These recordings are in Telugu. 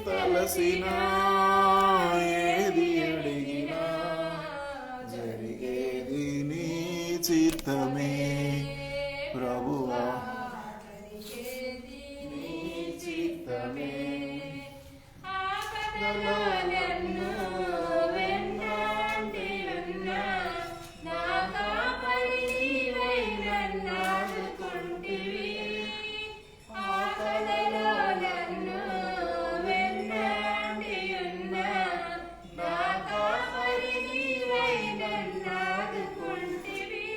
తలసినా ఏది అడిగినా జరిగేది నీ చిత్తమే ప్రభువా, నీ చిత్తమే. నన్ను వెన్నంటియున్నా నా కాపరి నీవై నన్నాదుకుంటివి. ఆపదలో నన్ను వెన్నంటియున్నా నా కాపరి నీవై నన్నాదుకుంటివి.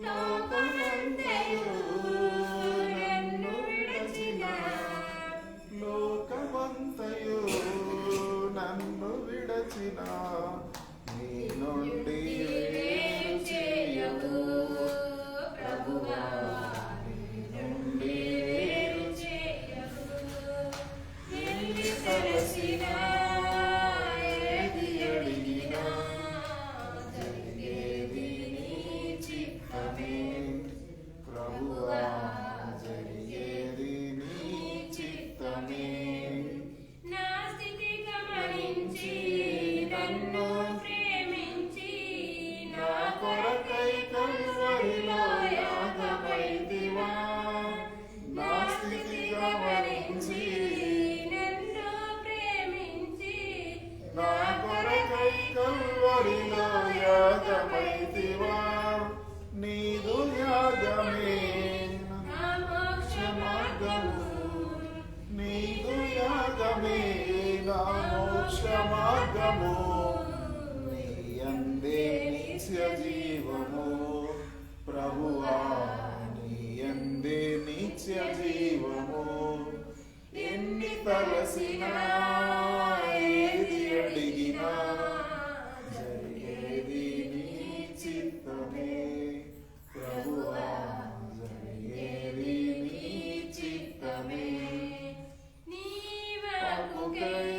లోకమంతయు నన్ను విడచిన లోకమంతయు నన్ను విడచిన నీ నుండి వేరు చేయవు ప్రభువా, నీ నుండి వేరు చేయవు. ఎన్ని తలసినా ఏది అడిగినా జరిగేది నీ చిత్తమే ప్రభువా, జరిగేది నీ చిత్తమే. నా స్థితి గమనించి నన్ను ప్రేమించి నా కొరకై కల్వరిలో యాగమైతివా. నా స్థితి గమనించి నన్ను ప్రేమించి నా కొరకై కల్వరిలో యాగమైతివా. నీదు యాగమే నా మోక్ష మార్గము, నీదు యాగమే నా మోక్ష మార్గము. నీ యందే నిత్య జీవము ప్రభువా, నీ యందే నిత్య జీవము. ఎన్ని తలసినా ఏది అడిగినా జరిగేది నీ చిత్తమే ప్రభువా, జరిగేది నీ చిత్తమే. నీ వాక్కుకై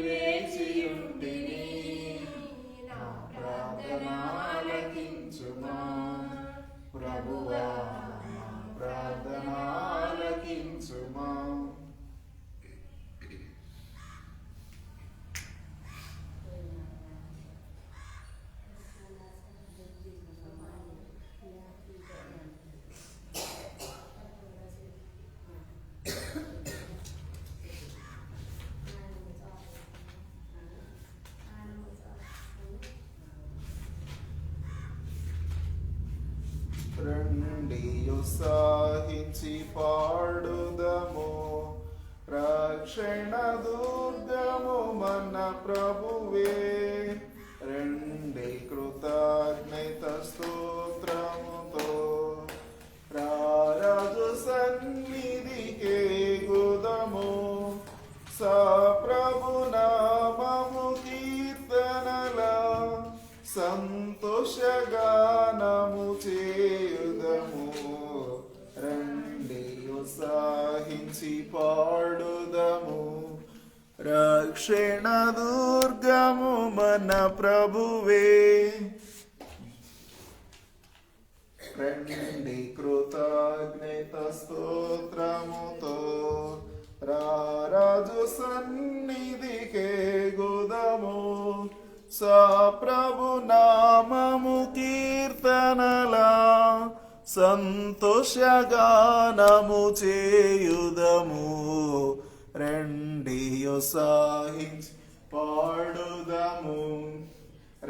వేచియుంటిని, నా ప్రార్థన ఆలకించుమా ప్రభువా, నా ప్రార్థన ఆలకించుమా. రండి ఉత్సాహించి పాడుదము, రక్షణ దుర్గం మన ప్రభువే రండి కృతజ్ఞత స్తోత్రముతో రారాజు సన్నిధికే గుదము ప్రభు నామము కీర్తనల సంతోషగానము చేయుదము రండి ఉత్సాహించి పాడుదము రక్షణ దుర్గము మన ప్రభువే రండి కృతజ్ఞత స్తోత్రముతో రారాజు సన్నిధికే గుదము ప్రభు నామము కీర్తనల సంతోషగానము చేయుదము రండి ఉత్సాహించి పాడుదము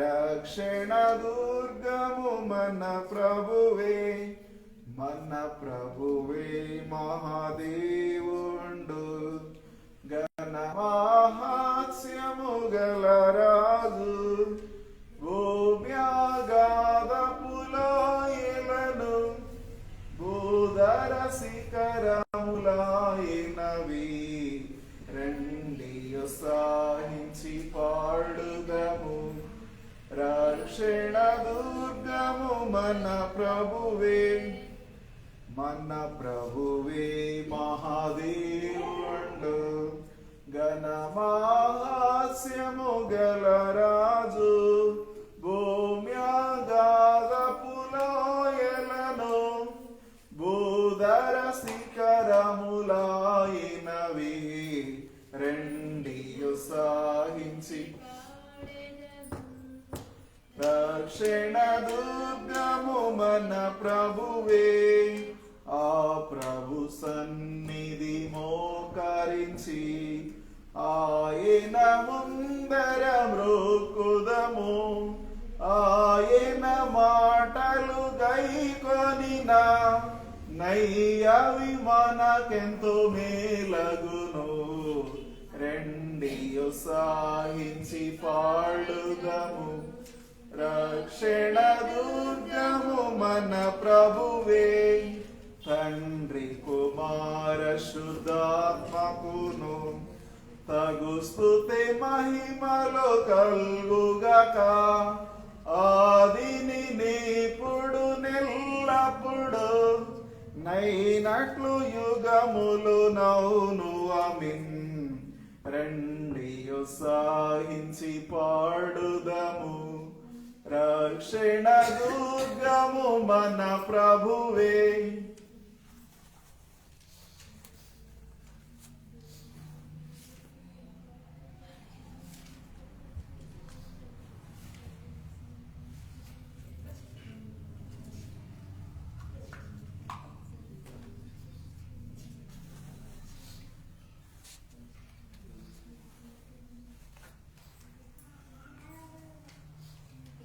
రక్షణ దుర్గము మన ప్రభువే మహాదేవుండు గణ మహాత్స్యము గల రాజు భూమ్యాగాధపులాయలను భూధర శిఖరములాయనవి రండి ఉత్సాహించి పాడుదము రక్షణ దుర్గము మన ప్రభువే మహాదేవుండు గణ మహాస్యము గల రాజు భూమ్యాగాధపులాయలను భూధర శిఖరములాయనవి రండి ఉత్సాహించి రక్షణ దుర్గము మన ప్రభువే ఆ ప్రభు సన్నిధి మోకరించి ఆయన ముందర మ్రోక్కుదము ఆయన మాటలు గైకొనిన నయ్యవి మనకెంతో మేలగును రండి ఉత్సాహించి పాడుదము రక్షణ దుర్గము మన ప్రభువే తండ్రి కుమార శుద్ధాత్మకును తగు స్తుతి మహిమలో కల్గుగాక ఆదిని నేపుడు నెల్లప్పుడు నైనట్లు యుగములు నౌను ఆమేన్ రండి ఉత్సాహించి పాడుదము రక్షణ దుర్గము మన ప్రభువే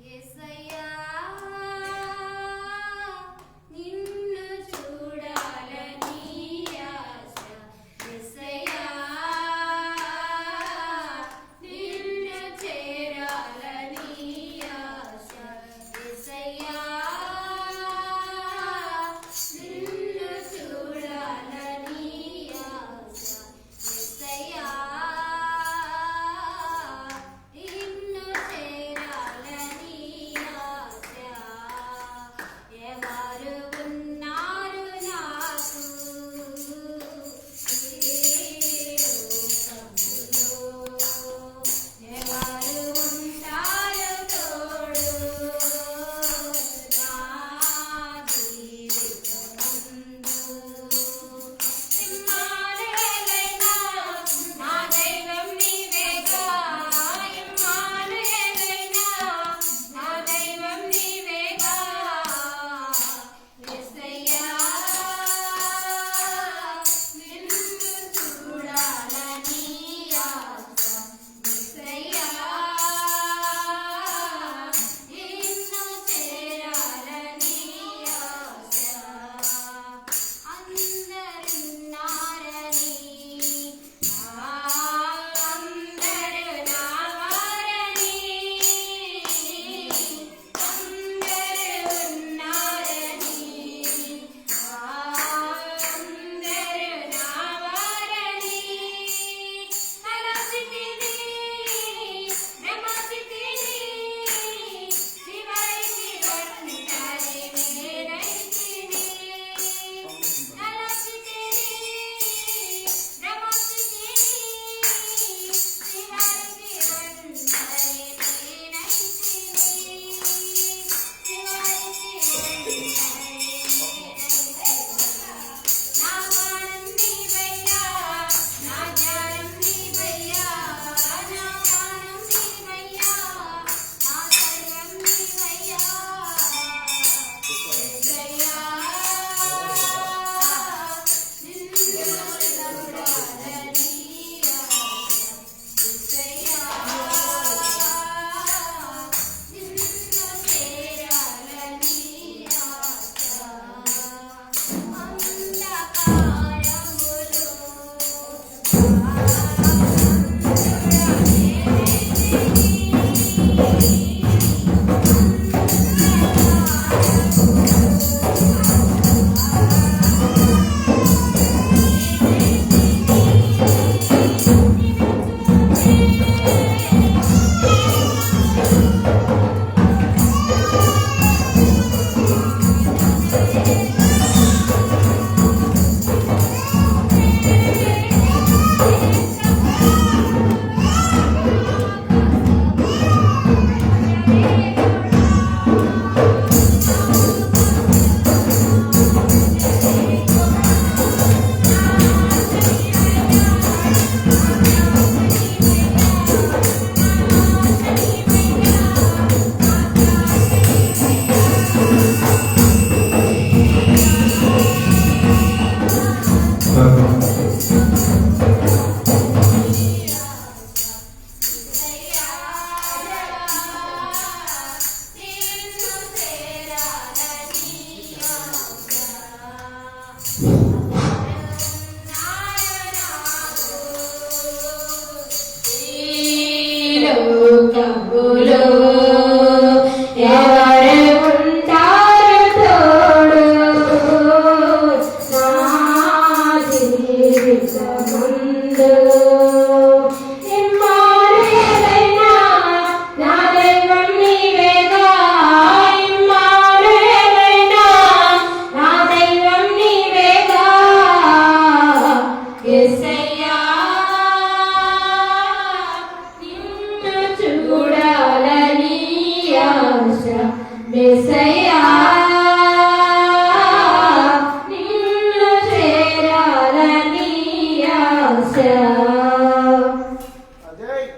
యేసయ్యా నిన్ను కబులు ఎవరు ఉంటారు తోడు నా జీవితమందు ఇమ్మానుయేలైనా నా దైవం నీవేగా ఇమ్మానుయేలైనా నా దైవం నీవేగా యేసయ్యా నిన్ను చూడాలని ఆశ యేసయ్యా నిన్ను చేరాలని ఆశ. అజయ్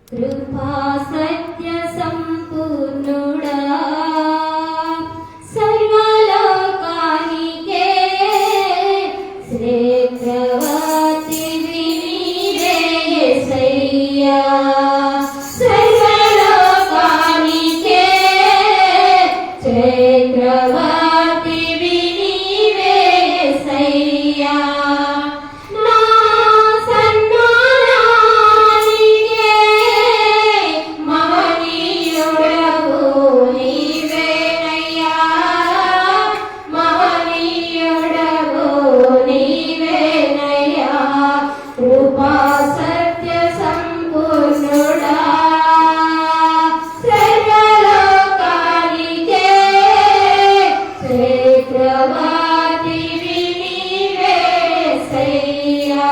కృపా సత్య సంపూర్ణుడా సర్వలోకానికే శ్రేష్ఠవతివి నీవే యేసయ్యా సర్వలోకానికే శ్రేష్ఠవతివి నీవే యేసయ్యా నా సన్మానానికే మహనీయుడవు నీవేనయ్యా మహనీయుడవు నీవేనయ్యా కృపా సత్య సంపూర్ణుడా సర్వలోకానికే శ్రేష్ఠవతివి నీవే యేసయ్యా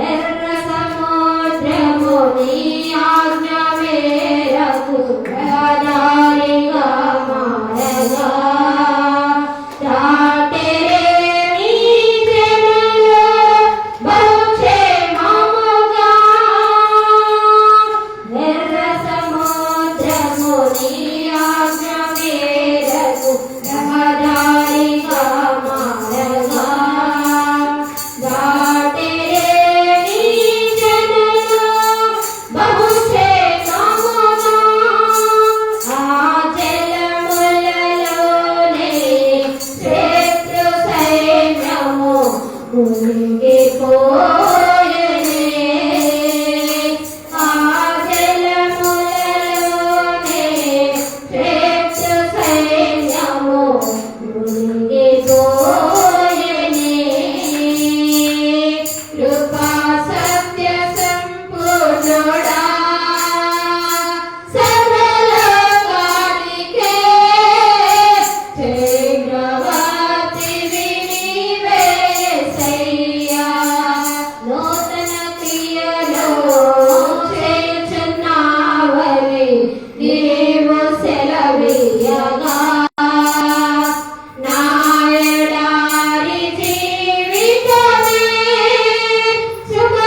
ఎర్ర సముద్రము నీ ఆజ్ఞ మేరకు రహదారిగా మారగా దాటెరే నీ జనులు బహుక్షేమముగా ఎర్ర సముద్రము నీ ఆజ్ఞ మేరకు రహదారిగా మారగా దాటెరే నీ జనులు బహుక్షేమముగా ఆ జలములలోనే శత్రు సైన్యము మునిగిపోయెనే ఆ జలములలోనే శత్రు సైన్యము మునిగిపోయెనే కృపా సత్య సంపూర్ణుడా సర్వలోకానికే శ్రేష్ఠవతివి నీవే యేసయ్యా నూతన క్రియలో చేయుచున్నావని నీవు సెలవీయగా నా ఎడారి జీవితమే సుఖ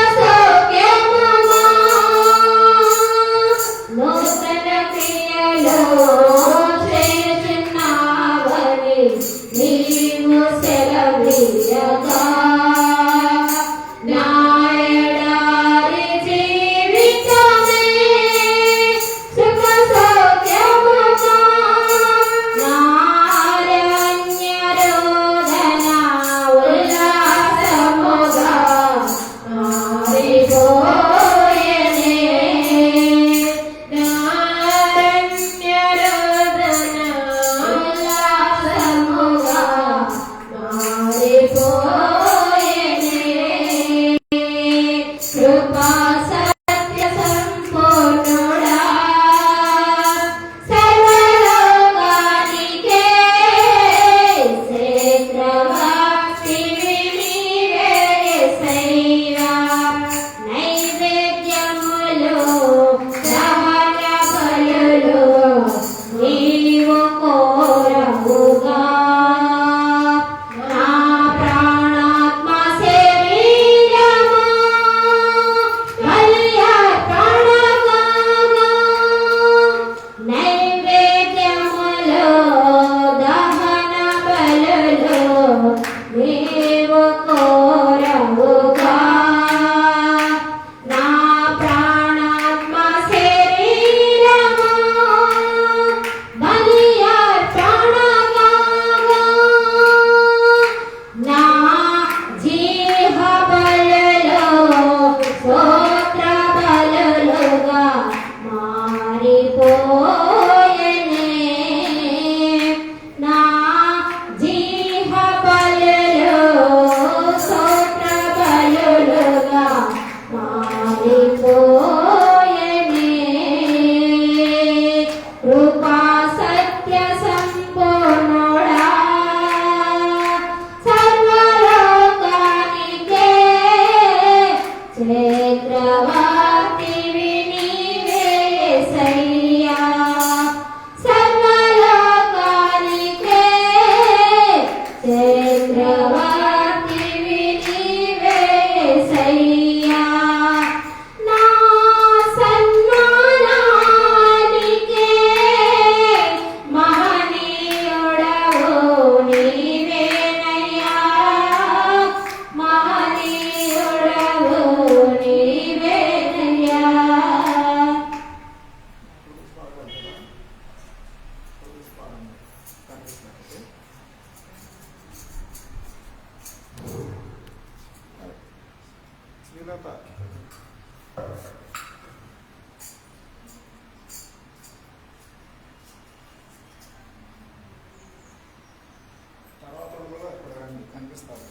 తర్వాత కూడా ఇక్కడ రండి, కనిపిస్తారు.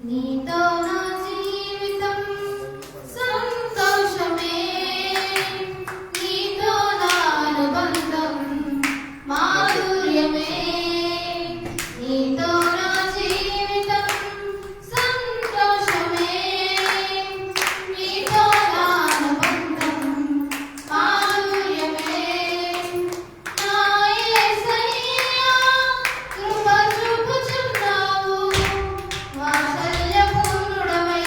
నీతో నా జీవితం సంతోషమే, నీతో నా అనుబంధం మాధుర్యమే, నీతో నా జీవితం సంతోషమే, నీతో నా అనుబంధం మాధుర్యమే. నా యేసయ్యా కృప చూపుచున్నావు, వాత్సల్యపూర్ణుడవై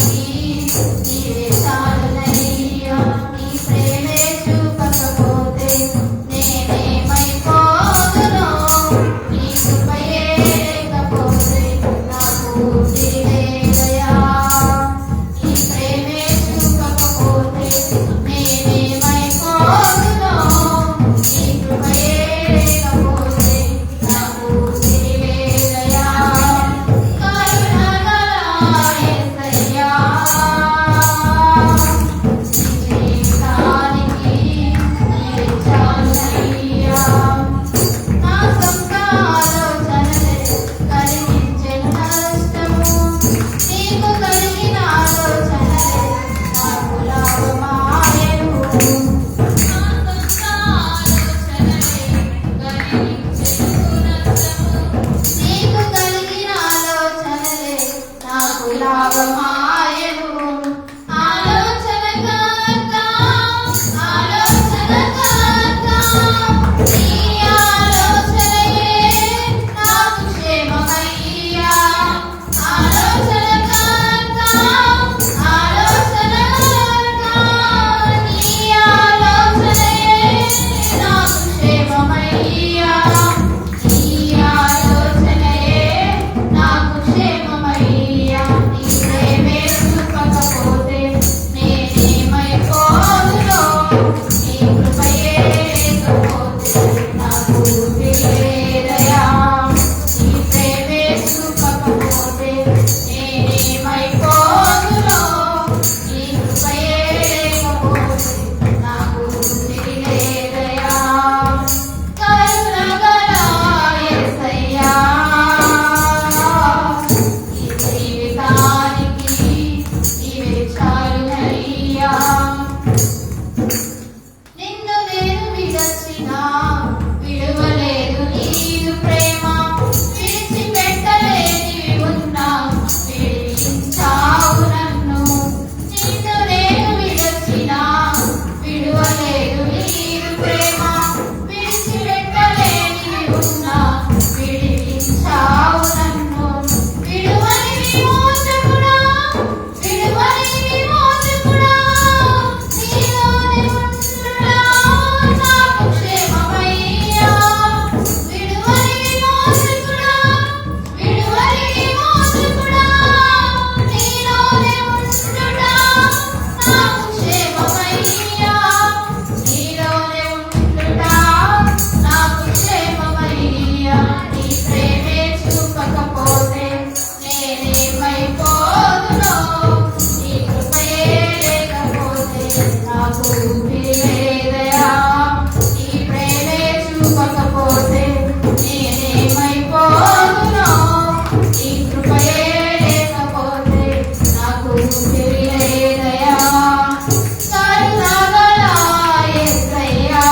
నీవే చాలునయ్యా. నీ ప్రేమే చూపకపోతే నేనేమైపోదునో. నీ కృపయే లేకపోతే నాకు ఊపిరిలేదయా. నీ ప్రేమే చూపకపోతే నేనేమైపోదునో. నీ కృపయే లేకపోతే నాకు ఊపిరిలేదయా. కరుణగల యేసయ్యా, నీ జీవితానికి నీవే చాలునయ్యా. నా సొంత ఆలోచనలే కలిగించెను నష్టము. నీకు కలిగిన ఆలోచనలే నాకు లాభమాయెను. నా సొంత ఆలోచనలే కలిగించెను నష్టము. నీకు కలిగిన ఆలోచనలే నాకు లాభమాయెను. ఆలోచనకర్త, ఆలోచనకర్త, నీ ఆలోచనయే నాకు క్షేమమయ్యా. ఆలోచనకర్త, ఆలోచనకర్త, నీ ఆలోచనయే నాకు క్షేమమయ్యా. నీ ఆలోచనయే నాకు క్షేమమయ్యా. నీ ప్రేమే చూపకపోతే నేనేమైపోదునో. నీ కృపయే లేకపోతే నాకు ఊపిరిలేదయా. నీ ప్రేమే చూపకపోతే నేనేమైపోదునో. నీ కృపయే లేకపోతే నాకు ఊపిరిలేదయా. కరుణగల యేసయ్యా, ఈ జీవితానికి నీవే చాలునయ్యా. నిన్ను నేను విడచినా విడువలేదు నీవు ప్రేమ. విడిచిపెట్టలేనివి ఉన్నా విడిపించావు నన్ను. నిన్ను నేను విడచినా విడువలేదు నీవు ప్రేమ. విడిచిపెట్టలేనివి ఉన్నా విడిపించావు నన్ను. విడువని విమోచకుడా, విడువని విమోచకుడా, నీలోనే ఉండుట నాకు క్షేమమయ్యా. విడువని విమోచకుడా, విడువని విమోచకుడా, నీలోనే ఉండుట నాకు క్షేమమయ్యా. నీలోనే ఉండుట నాకు క్షేమమయ్యా. నీ ప్రేమే చూపకపోతే నేనేమైపోదునో. నీ కృపయే లేకపోతే నాకు ఊపిరిలేదయా. నీ ప్రేమే చూపకపోతే నేనేమైపోదునో. నీ కృపయే లేకపోతే నాకు ఊపిరిలేదయా. కరుణగల యేసయ్యా,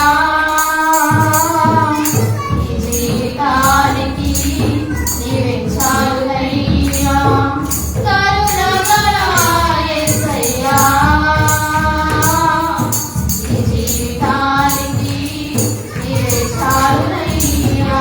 ఈ జీవితానికి నీవే చాలునయ్యా. కరుణగల యేసయ్యా, ఈ జీవితానికి నీవే చాలునయ్యా.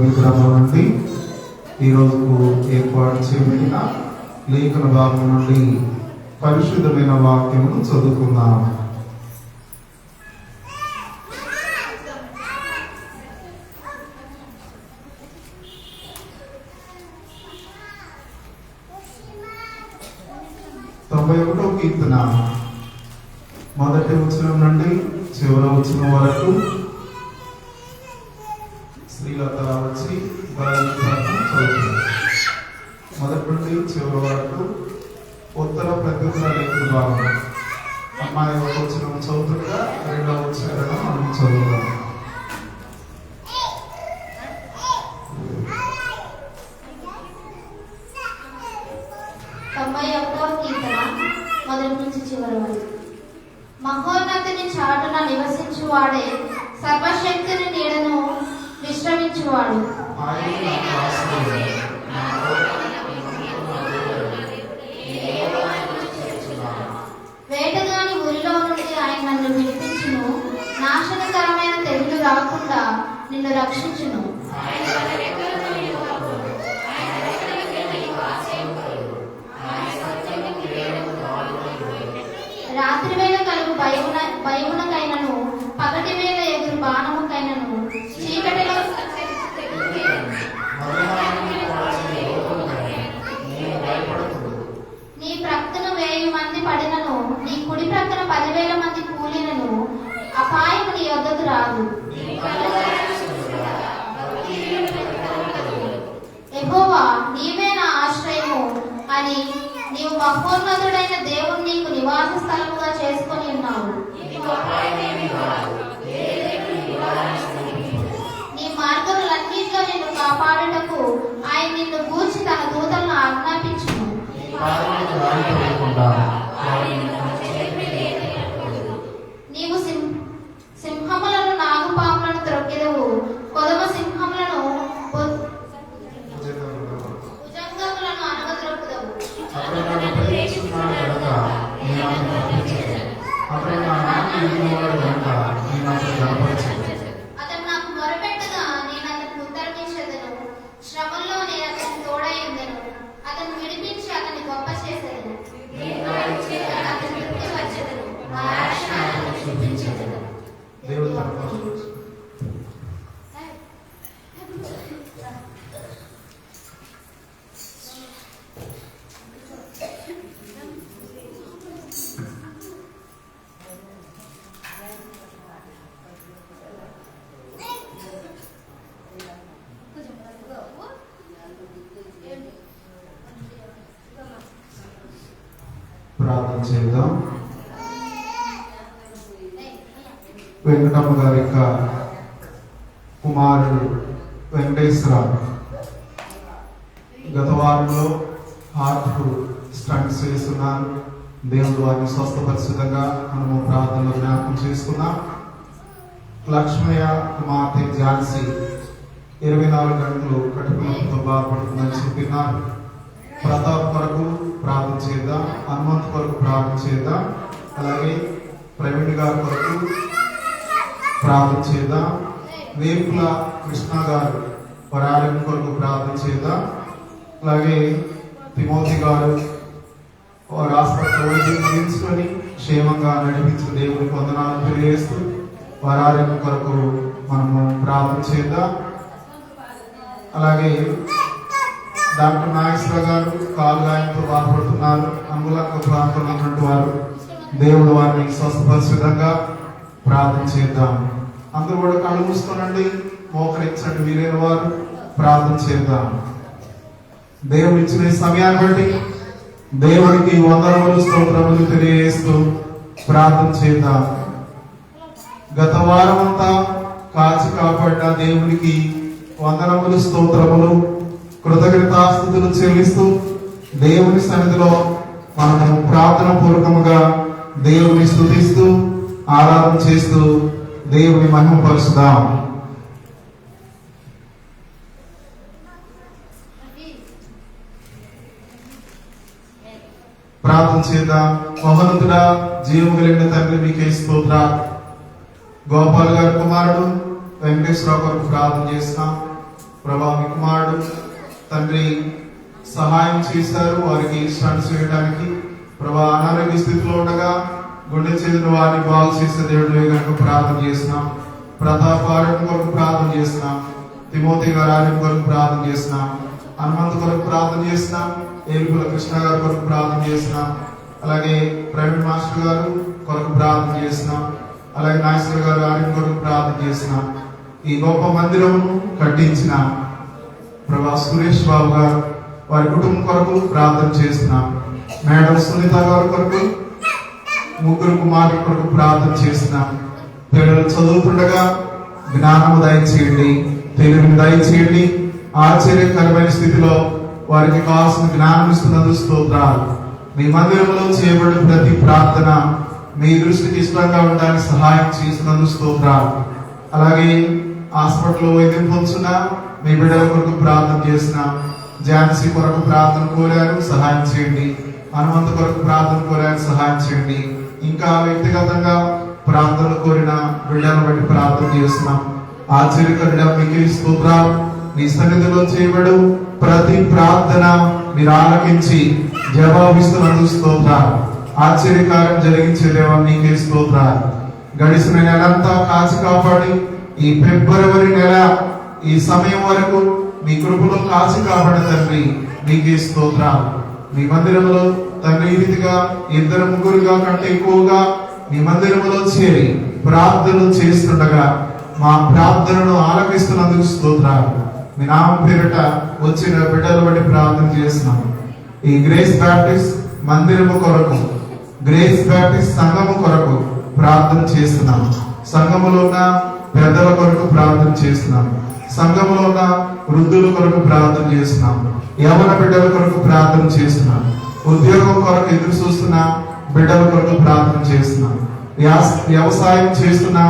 బైబిల్ గ్రంథం నుండి ఈ రోజుకు ఏర్పాటు చేయబడిన లేఖన భాగం నుండి పరిశుద్ధమైన వాక్యమును చదువుకుందాం. కీర్తన మొదటి వచనం నుండి చివరి వచనం వరకు శ్రీలత వచ్చి చదువుతుంది. మొదటి నుండి చివరి వరకు ఉత్తర ప్రత్యుత్తర లేఖన భాగం. అమ్మాయి ఒక వచనం చదువుతుండగా రెండవ వచనం మనం చదువుతాం. మహోన్నతుని చాటున నివసించువాడే సర్వశక్తిని నీడను విశ్రమించువాడు. వేటగాని ఊరిలో నుండి ఆయన నన్ను విడిపించును, నాశనకరమైన తెగులు రాకుండా నిన్ను రక్షించును. రాత్రి వేళ కలుగు భయమునకైనను, పగటి వేళ ఎదురు బాణముకైనను, చీకటిలో నీ ప్రక్కన 1000 మంది పడినను, నీ కుడి ప్రక్కన 10,000 మంది కూలినను, అపాయము నీ యొద్దకు రాదు. యెహోవా నీవే నా ఆశ్రయము అని నీవు మహోన్నతుడైన దేవుడు నీకు నివాస స్థలముగా చేసుకొని ఉన్నావు. నీ మార్గములన్నింటిలో నిన్ను కాపాడుటకు ఆయన నిన్ను గూర్చి తన దూతలను ఆజ్ఞాపించును. నీవు సింహములను నాగుపాములను త్రొక్కెదవు, కొదమ సింహములను భుజంగములను అనగద్రొక్కుదవు. అతను నాకు మొరపెట్టగా నేను అతనికి ఉత్తరమిచ్చెదను, శ్రమల్లో నేను అతనికి తోడై ఉండెను. అతను విడిపించి అతన్ని గొప్ప చేసేదను, అతని తృప్తి వచ్చేదను, నా రక్షణ అతనికి చూపించెదను. ప్రార్థన చేద్దాం. వెంకటమ్మ గారి యొక్క కుమారుడు వెంకటేశ్వర గత వారంలో హార్ట్ స్టంట్స్ చేస్తున్నారు. దేవుడు వారిని స్వస్థపరిచితంగా మనము ప్రార్థనలో జ్ఞాపకం చేసుకున్నాం. లక్ష్మయ్య కుమార్తె ఝాన్సీ 24 గంటలు కట్టుకులతో బాధపడుతుందని చెప్పినారు. ప్రతాప్ కొరకు ప్రార్థన చేద్దాం, హనుమంత్ కొరకు ప్రార్థన చేద్దాం, అలాగే ప్రవీణ్ గారి కొరకు ప్రార్థన చేద్దాం, వేపుల కృష్ణ గారు వారి ఆరోగ్యం కొరకు ప్రార్థన చేద్దాం, అలాగే తిమోతి గారు వారి హాస్పిటల్ వైద్యం ముగించుకొని క్షేమంగా నడిపించిన దేవుడికి వందనాలు తెలియజేస్తూ వారి ఆరోగ్యం కొరకు మనము ప్రార్థన చేద్దాం. అలాగే డాక్టర్ నాగేశ్వర గారు కాలు గాయంతో బాధపడుతున్నారు. అంగుళంక ప్రాంతంలో ఉన్నటువంటి వారు దేవుడు వారిని స్వస్థపరిచితంగా ప్రార్థన చేద్దాం. అందరూ కూడా కళ్ళు మూసుకోనండి, మోకరించండి. వీలైన వారు ప్రార్థన చేద్దాం. దేవుడు ఇచ్చిన సమయాన్ని బట్టి దేవుడికి వందనములు స్తోత్రములు తెలియజేస్తూ ప్రార్థన చేద్దాం. గత వారం అంతా కాచి కాపాడిన దేవునికి వందనములు స్తోత్రములు కృతజ్ఞతాస్తుతులు చెల్లిస్తూ దేవుని సన్నిధిలో మనము ప్రార్థన పూర్వకముగా దేవుని స్తుతిస్తూ ఆరాధన చేస్తూ దేవుని మహిమపరుచుదాం. ప్రార్థన చేద్దాం. మహోన్నతుడా, జీవము కలిగిన తండ్రి మీకే స్తోత్ర. గోపాల్ గారి కుమారుడు వెంకటేశ్వరరావు కొరకు ప్రార్థన చేస్తాం. ప్రభా మీ కుమారుడు తండ్రి సహాయం చేశారు వారికి స్టంట్స్ చేయడానికి. ప్రభా అనారోగ్య స్థితిలో ఉండగా గుండె చెందిన వారిని బాగు చేసే దేవుడు కనుక ప్రార్థన చేసినాం. ప్రతాప్ ఆరోగ్యం కొరకు ప్రార్థన చేసినాం. తిమోతి గారి ఆరోగ్యం కొరకు ప్రార్థన చేసినాం. హనుమంతు కొరకు ప్రార్థన చేసినాం. ఏలుగుల కృష్ణ గారి కొరకు ప్రార్థన చేసినాం. అలాగే ప్రవీణ్ మాస్టర్ గారు కొరకు ప్రార్థన చేసినాం. అలాగే నాగేశ్వర గారు ఆరోగ్యం కొరకు ప్రార్థన చేసినాం. ఈ గొప్ప మందిరమును కట్టించిన ప్రభా సురేష్ బాబు గారు వారి కుటుంబం కొరకు ప్రార్థన చేస్తున్నాం. మేడం సునీత గారి కొరకు ముగ్గురు కుమారుల కొరకు ప్రార్థన చేస్తున్నాం. పిల్లలు చదువుతుండగా జ్ఞానము దయచేయండి, తెలివిని దయచేయండి. ఆశ్చర్యకరమైన స్థితిలో వారికి కావాల్సిన జ్ఞానం ఇస్తున్నందుకు స్తోత్రాలు. మీ మందిరంలో చేయబడిన ప్రతి ప్రార్థన మీ దృష్టికి ఇష్టంగా ఉండడానికి సహాయం చేసినందుకు స్తోత్రాలు. అలాగే హాస్పిటల్లో వైద్యం పొందుతున్న మీ బిడ్డల కొరకు ప్రార్థన చేస్తున్నాం. ఝాన్సీ కొరకు ప్రార్థన కోరారు, సహాయం చేయండి. హనుమంతు కొరకు ప్రార్థన కోరారు, సహాయం చేయండి. ఇంకా వ్యక్తిగతంగా ప్రార్థనలు కోరిన బిడ్డలను బట్టి ప్రార్థన చేస్తున్నాం. ఆశ్చర్యకరుడ మీకే స్తోత్రాలు. మీ సన్నిధిలో చేయబడు ప్రతి ప్రార్థన మీరు ఆలకించి జవాబిస్తున్నందుకు స్తోత్రాలు. ఆశ్చర్యకారం జరిగించే దేవా మీకే స్తోత్రాలు. గడిచిన నెలంతా కాచి కాపాడి ఈ ఫిబ్రవరి నెల ఈ సమయం వరకు మీ కృపలో కాచి కాపాడిన తండ్రి మీకే స్తోత్రాలు. మీ మందిరంలో తండ్రి ఈ రీతిగా ఇద్దరు ముగ్గురుగా కంటే ఎక్కువగా మీ మందిరంలో చేరి ప్రార్థనలు చేస్తుండగా మా ప్రార్థనను ఆలకిస్తున్నందుకు స్తోత్రాలు. మీ నామం పేరిట వచ్చిన బిడ్డలు బట్టి ప్రార్థన చేస్తున్నాం. ఈ గ్రేస్ బ్యాప్టిస్ట్ మందిరము కొరకు, గ్రేస్ బ్యాప్టిస్ట్ సంఘము కొరకు ప్రార్థన చేస్తున్నాం. సంఘములో ఉన్న పెద్దల కొరకు ప్రార్థన చేస్తున్నాం. సంఘంలో ఉన్న వృద్ధుల కొరకు ప్రార్థన చేస్తున్నాం. యవన బిడ్డల కొరకు ప్రార్థన చేస్తున్నాం. ఉద్యోగం కొరకు ఎదురు చూస్తున్న బిడ్డల కొరకు ప్రార్థన చేస్తున్నాం. వ్యవసాయం చేస్తున్న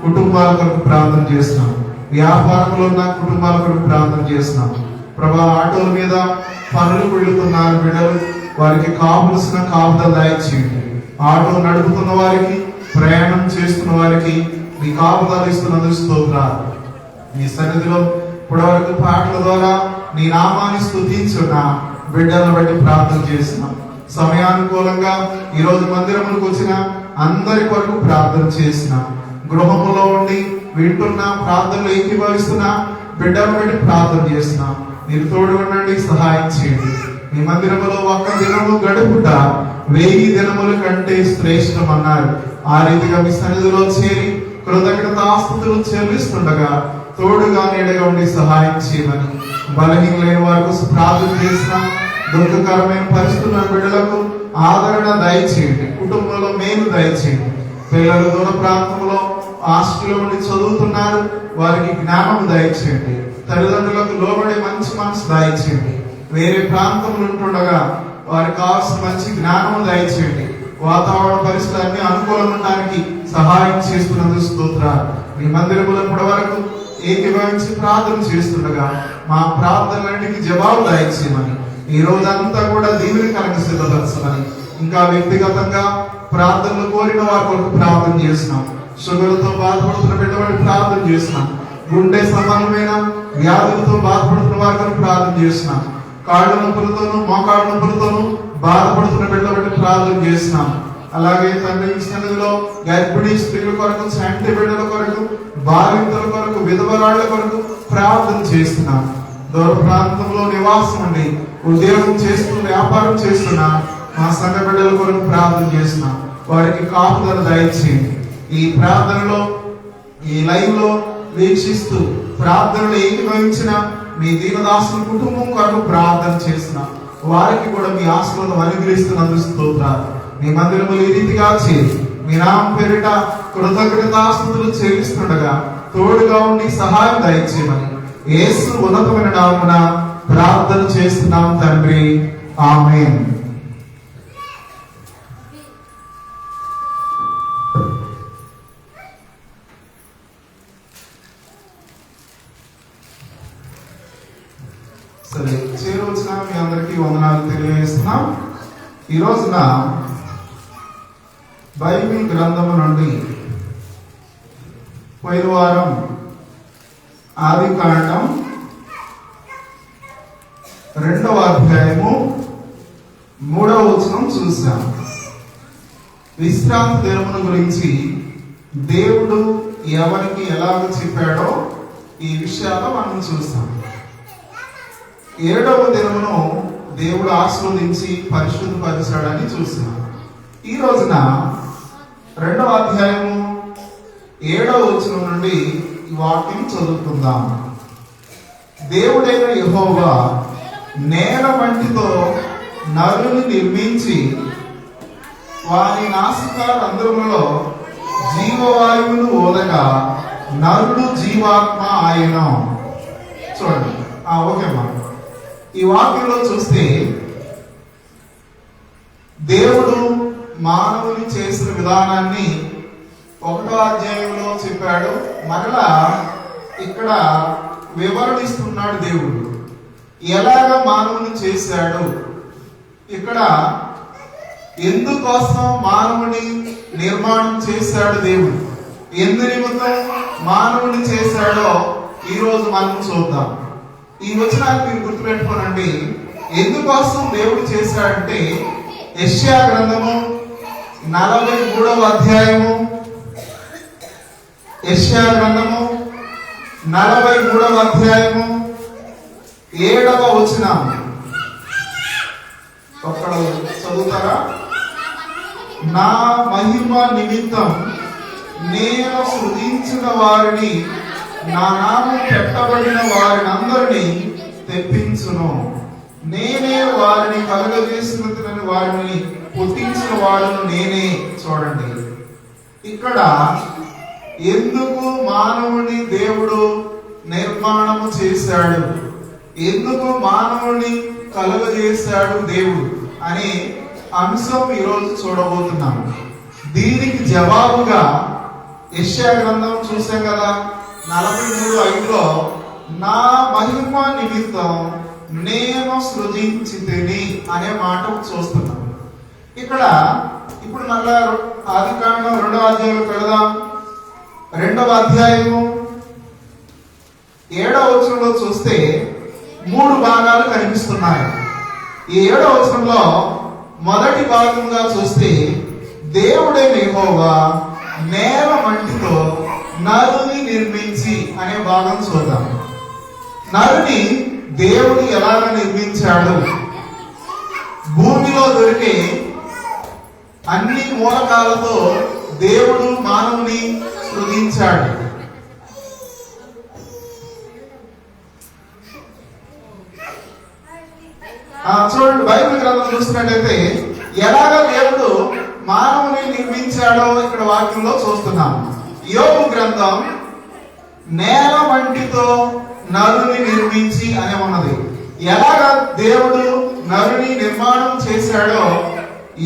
కుటుంబాల కొరకు ప్రార్థన చేస్తున్నాం. వ్యాపారంలో ఉన్న కుటుంబాల కొరకు ప్రార్థన చేస్తున్నాం. ప్రభా ఆటోల మీద పనులు పెడుతున్నారు బిడ్డలు, వారికి కావలసిన కాపుదల దయచేయండి. ఆటో నడుపుతున్న వారికి, ప్రయాణం చేస్తున్న వారికి మీ కాపుదల ఇస్తున్నందుకు స్తోత్రాలు. మీ సన్నిధిలో ఇప్పటివరకు పాటల ద్వారా నీ నామాన్ని స్తుతించున్న బిడ్డలను బట్టి ప్రార్థన చేస్తున్నాం. సమయానుకూలంగా ఈరోజు మందిరములకు వచ్చిన అందరి కొరకు ప్రార్థన చేసినాం. గృహములో ఉండి వింటున్న ప్రార్థనలు ఏకీభవిస్తున్న బిడ్డలను బట్టి ప్రార్థన చేస్తున్నాం. మీరు తోడు ఉండండి, సహాయం చేయండి. మీ మందిరములో ఒక్క దినము గడుపుట 1000 దినముల కంటే శ్రేష్టం అన్నారు. ఆ రీతిగా మీ సన్నిధిలో చేరి కృతజ్ఞతాస్తుతులు చెల్లిస్తుండగా తోడుగా నీడగా ఉండి సహాయం చేయమని బలహీనలైన వారి కోసం ప్రార్థన చేసిన దుఃఖకరమైన పరిస్థితున్న బిడ్డలకు ఆదరణ దయచేయండి. కుటుంబంలో మేలు దయచేయండి. పిల్లలు దూర ప్రాంతంలో హాస్టల్లో ఉండి చదువుతున్నారు, వారికి జ్ఞానం దయచేయండి. తల్లిదండ్రులకు లోబడి మంచి మనసు దయచేయండి. వేరే ప్రాంతంలో ఉంటుండగా వారికి కావాల్సిన మంచి జ్ఞానం దయచేయండి. వాతావరణ పరిస్థితులన్నీ అనుకూలంగా ఉండడానికి సహాయం చేస్తున్నందుకు స్తోత్రాలు. మీ మందిరములో ఇప్పటి వరకు ఏకీభవించి ప్రార్థన చేస్తుండగా మా ప్రార్థనలన్నిటికీ జవాబు దయచేయమని, ఈ రోజంతా కూడా దీవెనకరంగా సిద్ధపరచమని, ఇంకా వ్యక్తిగతంగా ప్రార్థనలు కోరిన వారి కొరకు ప్రార్థన చేస్తున్నాం. షుగర్తో బాధపడుతున్న బిడ్డవాడికి ప్రార్థన చేస్తున్నాం. గుండె సంబంధమైన వ్యాధులతో బాధపడుతున్న వారి కొరకు ప్రార్థన చేస్తున్నాం. కాళ్ళ నొప్పులతోనూ మోకాళ్ళ నొప్పులతోనూ బాధపడుతున్న బిడ్డవాడికి ప్రార్థన చేస్తున్నాం. అలాగే తండ్రి సన్నిధిలో గర్భిణీ స్త్రీల కొరకు, చంటి బిడ్డల కొరకు, బాలింతల కొరకు, విధవరాళ్ల కొరకు ప్రార్థన చేస్తున్నాం. దూర ప్రాంతంలో నివాసం ఉండి ఉద్యోగం చేస్తూ వ్యాపారం చేస్తున్నా మా సంఘ బిడ్డల కొరకు ప్రార్థన చేస్తున్నాం. వారికి కాపుదల దయచేయండి. ఈ ప్రార్థనలో, ఈ లైవ్ లో వీక్షిస్తూ ప్రార్థనలు ఏకీభవించిన మీ దీనదాసుల కుటుంబం కొరకు ప్రార్థన చేస్తున్నాం. వారికి కూడా మీ ఆశీర్వాదం అనుగ్రహిస్తున్నందుకు స్తోత్రాలు. మీ మందిరములు ఈ రీతిగా చేరి మీ నామం పేరిట కృతజ్ఞతాస్తుతులు చెల్లిస్తుండగా తోడుగా ఉండి సహాయం దయచేయమని యేసు ఉన్నతమైన నామమున ప్రార్థన చేస్తున్నాం తండ్రి, ఆమేన్. సరే, చేరవచ్చిన మీ అందరికీ వందనాలు తెలియజేస్తున్నాం. ఈ రోజున బైబిల్ గ్రంథము నుండి పోయిన వారం ఆదికాండం 2వ అధ్యాయము 3వ వచనం చూసాం. విశ్రాంతి దినమును గురించి దేవుడు ఎవరికి ఎలాగ చెప్పాడో ఈ విషయాల్లో మనం చూస్తాం. 7వ దినమును దేవుడు ఆశీర్వదించి పరిశుద్ధపరిచాడని చూసాం. ఈ రోజున 2వ అధ్యాయము 7వ వచనం నుండి ఈ వాక్యం చదువుకుందాం. దేవుడైన యెహోవా నేల వంటితో నరుని నిర్మించి వారి నాసికా రంధ్రములలో జీవవాయువును ఓదగా నరుడు జీవాత్మ ఆయన. చూడండి, ఓకే మా ఈ వాక్యంలో చూస్తే దేవుడు మానవుని చేసిన విధానాన్ని 1వ అధ్యాయంలో చెప్పాడు. మరలా ఇక్కడ వివరణిస్తున్నాడు దేవుడు ఎలాగ మానవుని చేశాడు, ఇక్కడ ఎందుకోసం మానవుని నిర్మాణం చేశాడు దేవుడు, ఎందు నిమిత్తం మానవుని చేశాడో ఈ రోజు మనం చూద్దాం. ఈ వచనాన్ని మీరు గుర్తుపెట్టుకోనండి. ఎందుకోసం దేవుడు చేశాడంటే యెషయా గ్రంథము 43వ అధ్యాయము, యెషయా గ్రంథము 43వ అధ్యాయము 7వ వచనం ఒక్కడు చదువుతారా? నా మహిమ నిమిత్తం నేను సృజించిన వారిని, నా నామం పెట్టబడిన వారిని అందరినీ తెప్పించును. నేనే వారిని కలుగజేసిన వారిని పుట్టించిన వాడును నేనే. చూడండి, ఇక్కడ ఎందుకు మానవుని దేవుడు నిర్మాణము చేశాడు, ఎందుకు మానవుని కలుగజేశాడు దేవుడు అనే అంశం ఈరోజు చూడబోతున్నాము. దీనికి జవాబుగా యెషయా గ్రంథం చూసాం కదా, 43:5లో నా మహిమ నిమిత్తం నేను సృజించితిని అనే మాట చూస్తున్నాం. ఇక్కడ ఇప్పుడు మళ్ళా ఆదికాండం 2వ అధ్యాయంలోకి వెళదాం. 2వ అధ్యాయము 7వ వచనంలో చూస్తే 3 భాగాలు కనిపిస్తున్నాయి. ఈ 7వ వచనంలో మొదటి భాగంగా చూస్తే దేవుడైన యెహోవా నేల మట్టితో నరుని నిర్మించి అనే భాగం చూద్దాం. నరుని దేవుడు ఎలాగ నిర్మించాడు? భూమిలో దొరికే అన్ని మూలకాలతో దేవుడు మానవుని సృజించాడు. చూడండి, బైబిల్ గ్రంథం చూస్తున్నట్టయితే ఎలాగ దేవుడు మానవుని నిర్మించాడో ఇక్కడ వాక్యంలో చూస్తున్నాం. యోబు గ్రంథం నేల వంటితో నరుని నిర్మించి అనే ఉన్నది. ఎలాగ దేవుడు నరుని నిర్మాణం చేశాడో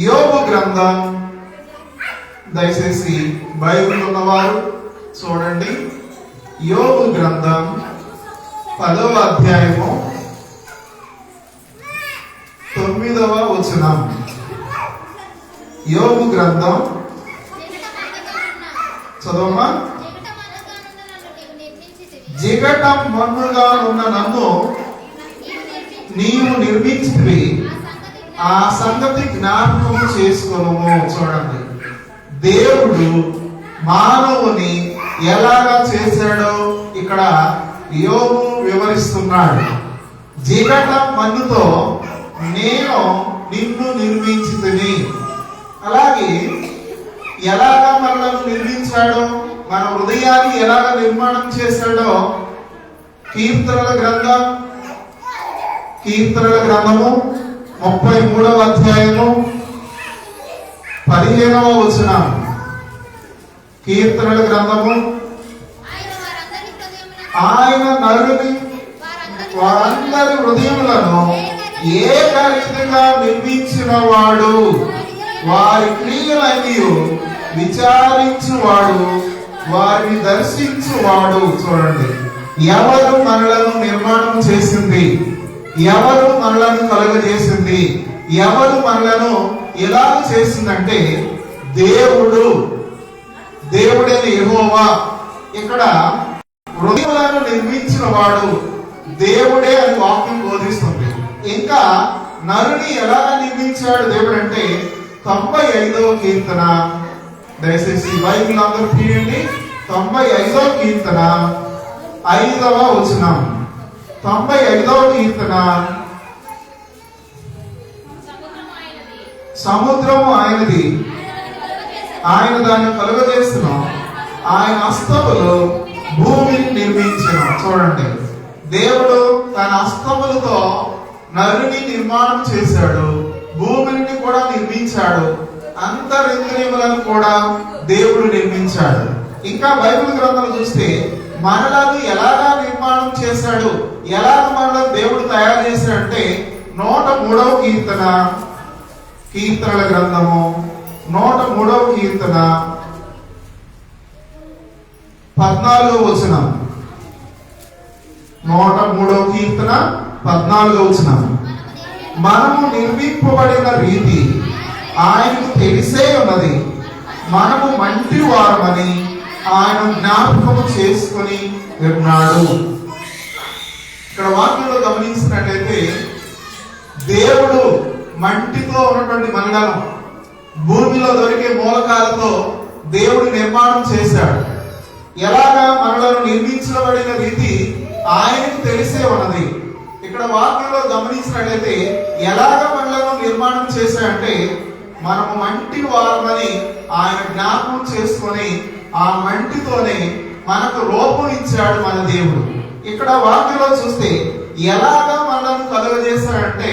యోబు గ్రంథం, దయచేసి బైబిల్ ఉన్నవారు చూడండి. యోబు గ్రంథం 10వ అధ్యాయము 9వ వచనం. యోబు గ్రంథం చదవమ్మా. జిగట మన్నుగా ఉన్న నన్ను నీవు నిర్మించితివి, ఆ సంగతి జ్ఞాపకం చేసుకొనుము. చూడండి, దేవుడు మానవుని ఎలాగా చేశాడో ఇక్కడ యోబు వివరిస్తున్నాడు. జిగట మన్నుతో నేను నిన్ను నిర్మించితిని. అలాగే ఎలాగా మనల్ని నిర్మించాడో, మన హృదయాన్ని ఎలాగ నిర్మాణం చేశాడో కీర్తనల గ్రంథము 33వ అధ్యాయము 15వ వచనం. కీర్తనల గ్రంథము ఆయన నరుని వారందరి హృదయములను ఏకరీతిగా నిర్మించిన వాడు, వారి క్రియలన్నీ విచారించువాడు, వారిని దర్శించువాడు. చూడండి, ఎవరు మనలను నిర్మాణం చేసింది, ఎవరు మనలను కలుగజేసింది, ఎవరు మనలను ఎలా చేసిందంటే దేవుడు, దేవుడైన యెహోవా. ఇక్కడ హృదయాలను నిర్మించిన వాడు దేవుడే అని వాక్యం బోధిస్తుంది. ఇంకా నరుని ఎలా నిర్మించాడు దేవుడు అంటే 95వ కీర్తన, దయచేసి బైబిల్ అందరూ తీయండి. 95వ కీర్తన 5వ వచనం. 95వ కీర్తన. సముద్రము ఆయనది, ఆయన దాన్ని కలుగజేస్తున్నాం, ఆయన హస్తములు భూమిని నిర్మించిన. చూడండి, దేవుడు తన హస్తములతో నరుని నిర్మాణం చేశాడు, భూమిని కూడా నిర్మించాడు, అంతరింద్రియములను కూడా దేవుడు నిర్మించాడు. ఇంకా బైబిల్ గ్రంథాలు చూస్తే మనలను ఎలాగా నిర్మాణం చేశాడు, ఎలాగ మనలను దేవుడు తయారు చేశాడంటే 103వ కీర్తన, కీర్తనల గ్రంథము 103వ కీర్తన 14వ వచనం. 103వ కీర్తన 14వ వచనం. మనము నిర్మింపబడిన రీతి ఆయనకు తెలిసే ఉన్నది, మనము మంటి వారమని ఆయన జ్ఞాపకము చేసుకుని ఉన్నాడు. ఇక్కడ వాక్యంలో గమనించినట్లయితే దేవుడు మంటితో ఉన్నటువంటి మనలను భూమిలో దొరికే మూలకాలతో దేవుడు నిర్మాణం చేశాడు. ఎలాగా మనలను నిర్మించబడిన రీతి ఆయనకు తెలిసే ఉన్నది. ఇక్కడ వాక్యంలో గమనించినట్లయితే ఎలాగ మనలను నిర్మాణం చేశాడంటే మనము మంటి వారమని ఆయన జ్ఞాపకం చేసుకొని ఆ మంటితోనే మనకు రూపం ఇచ్చాడు మన దేవుడు. ఇక్కడ వాక్యంలో చూస్తే ఎలాగా మనల్ని కలుగజేశాడంటే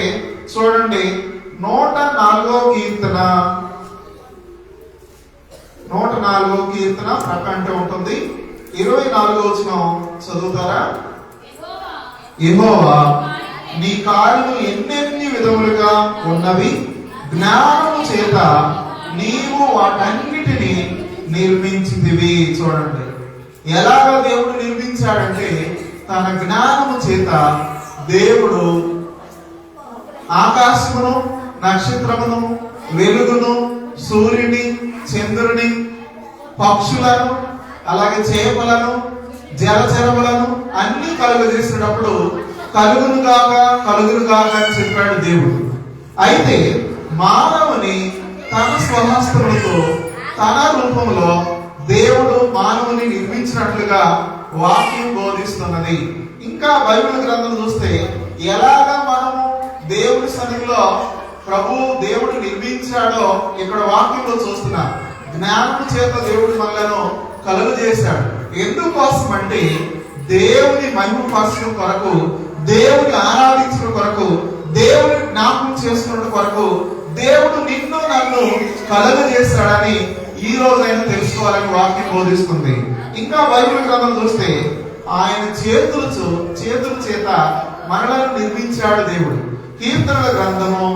చూడండి, 104వ కీర్తన, 104వ కీర్తన ప్రకంటే ఉంటుంది. 24వ వచనం చదువుతారా? యెహోవా నీ కార్యములు ఎన్నెన్ని విధములుగా ఉన్నవి, జ్ఞానము చేత నీవు వాటన్నిటిని నిర్మించితివి. చూడండి, ఎలాగా దేవుడు నిర్మించాడంటే తన జ్ఞానము చేత దేవుడు ఆకాశమును, నక్షత్రమును, వెలుగును, సూర్యుని, చంద్రుని, పక్షులను, అలాగే చేపలను, జలచరములను అన్ని కలుగజేసినప్పుడు కలుగును గాక కలుగును గాక అని చెప్పాడు దేవుడు. అయితే మానవుని తన స్వహస్తములతో తన రూపంలో దేవుడు మానవుని నిర్మించినట్లుగా వాక్యం బోధిస్తున్నది. ఇంకా బైబిల్ గ్రంథం చూస్తే ఎలాగా మనము దేవుడి సన్నిధిలో దేవుడు నిర్మించాడో ఇక్కడ వాక్యంలో చూస్తున్నాం. జ్ఞానం చేత దేవుడు మనలను కలుగు చేశాడు. ఎందుకోసం అంటే దేవుని మహిమపరచడం కొరకు, దేవుని ఆరాధించడం కొరకు, దేవుని జ్ఞాపకం చేసుకున్న కొరకు దేవుడు నిన్ను నన్ను కలుగు చేశాడని ఈ రోజైనా తెలుసుకోవాలని వాక్యం బోధిస్తుంది. ఇంకా బైబిల్ గ్రంథం చూస్తే ఆయన చేతుల చేత మనలను నిర్మించాడు దేవుడు. కీర్తనల గ్రంథము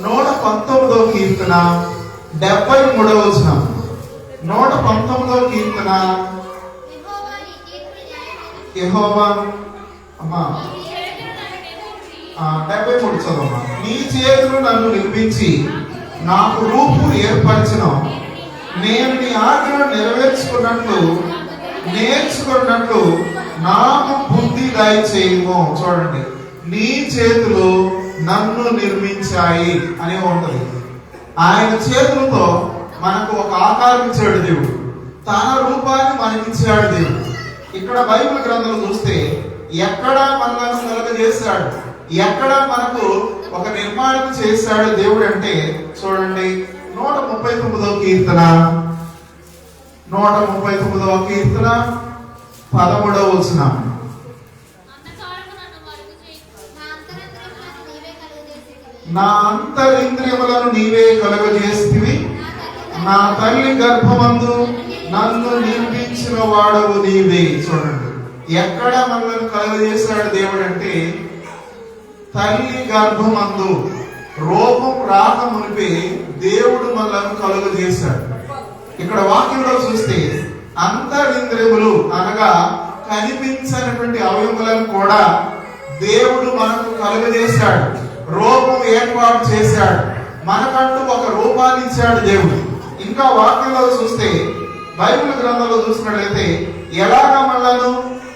119వ కీర్తన 73వ వచనం. 119వ కీర్తన. యెహోవా అమ్మా 73 చదవమ్మా. నీ చేతులు నన్ను నిర్మించి నాకు రూపు ఏర్పరచను, నేను నీ ఆజ్ఞను నేర్చుకున్నట్లు నాకు బుద్ధి దయచేయము. చూడండి, నీ చేతులు నన్ను నిర్మించాయి అని ఉంటది. ఆయన చేతులతో మనకు ఒక ఆకారం ఇచ్చాడు దేవుడు, తన రూపాన్ని మనకిచ్చాడు దేవుడు. ఇక్కడ బైబిల్ గ్రంథంలో చూస్తే ఎక్కడ మనల్ని కలుగజేశాడు, ఎక్కడ మనకు ఒక నిర్మాణం చేశాడు దేవుడు అంటే చూడండి, 139వ కీర్తన 139వ కీర్తన 13వ వచనం. నా అంతరింద్రియములను నీవే కలుగజేస్తివి, నా తల్లి గర్భమందు నన్ను నిర్మించిన వాడవు నీవే. చూడండి, ఎక్కడ మనల్ని కలుగజేశాడు దేవుడు అంటే తల్లి గర్భమందు, రూపం రాక మునిపే దేవుడు మనల్ని కలుగజేశాడు. ఇక్కడ వాక్యంలో చూస్తే అంతరింద్రియములు అనగా కనిపించినటువంటి అవయములను కూడా దేవుడు మనకు కలుగజేశాడు, రూపం ఏర్పాటు చేశాడు, మనకంటూ ఒక రూపాన్ని ఇచ్చాడు దేవుడు. ఇంకా వాక్యంలో చూస్తే బైబిల్ గ్రంథంలో చూసినట్లయితే ఎలాగ మనలను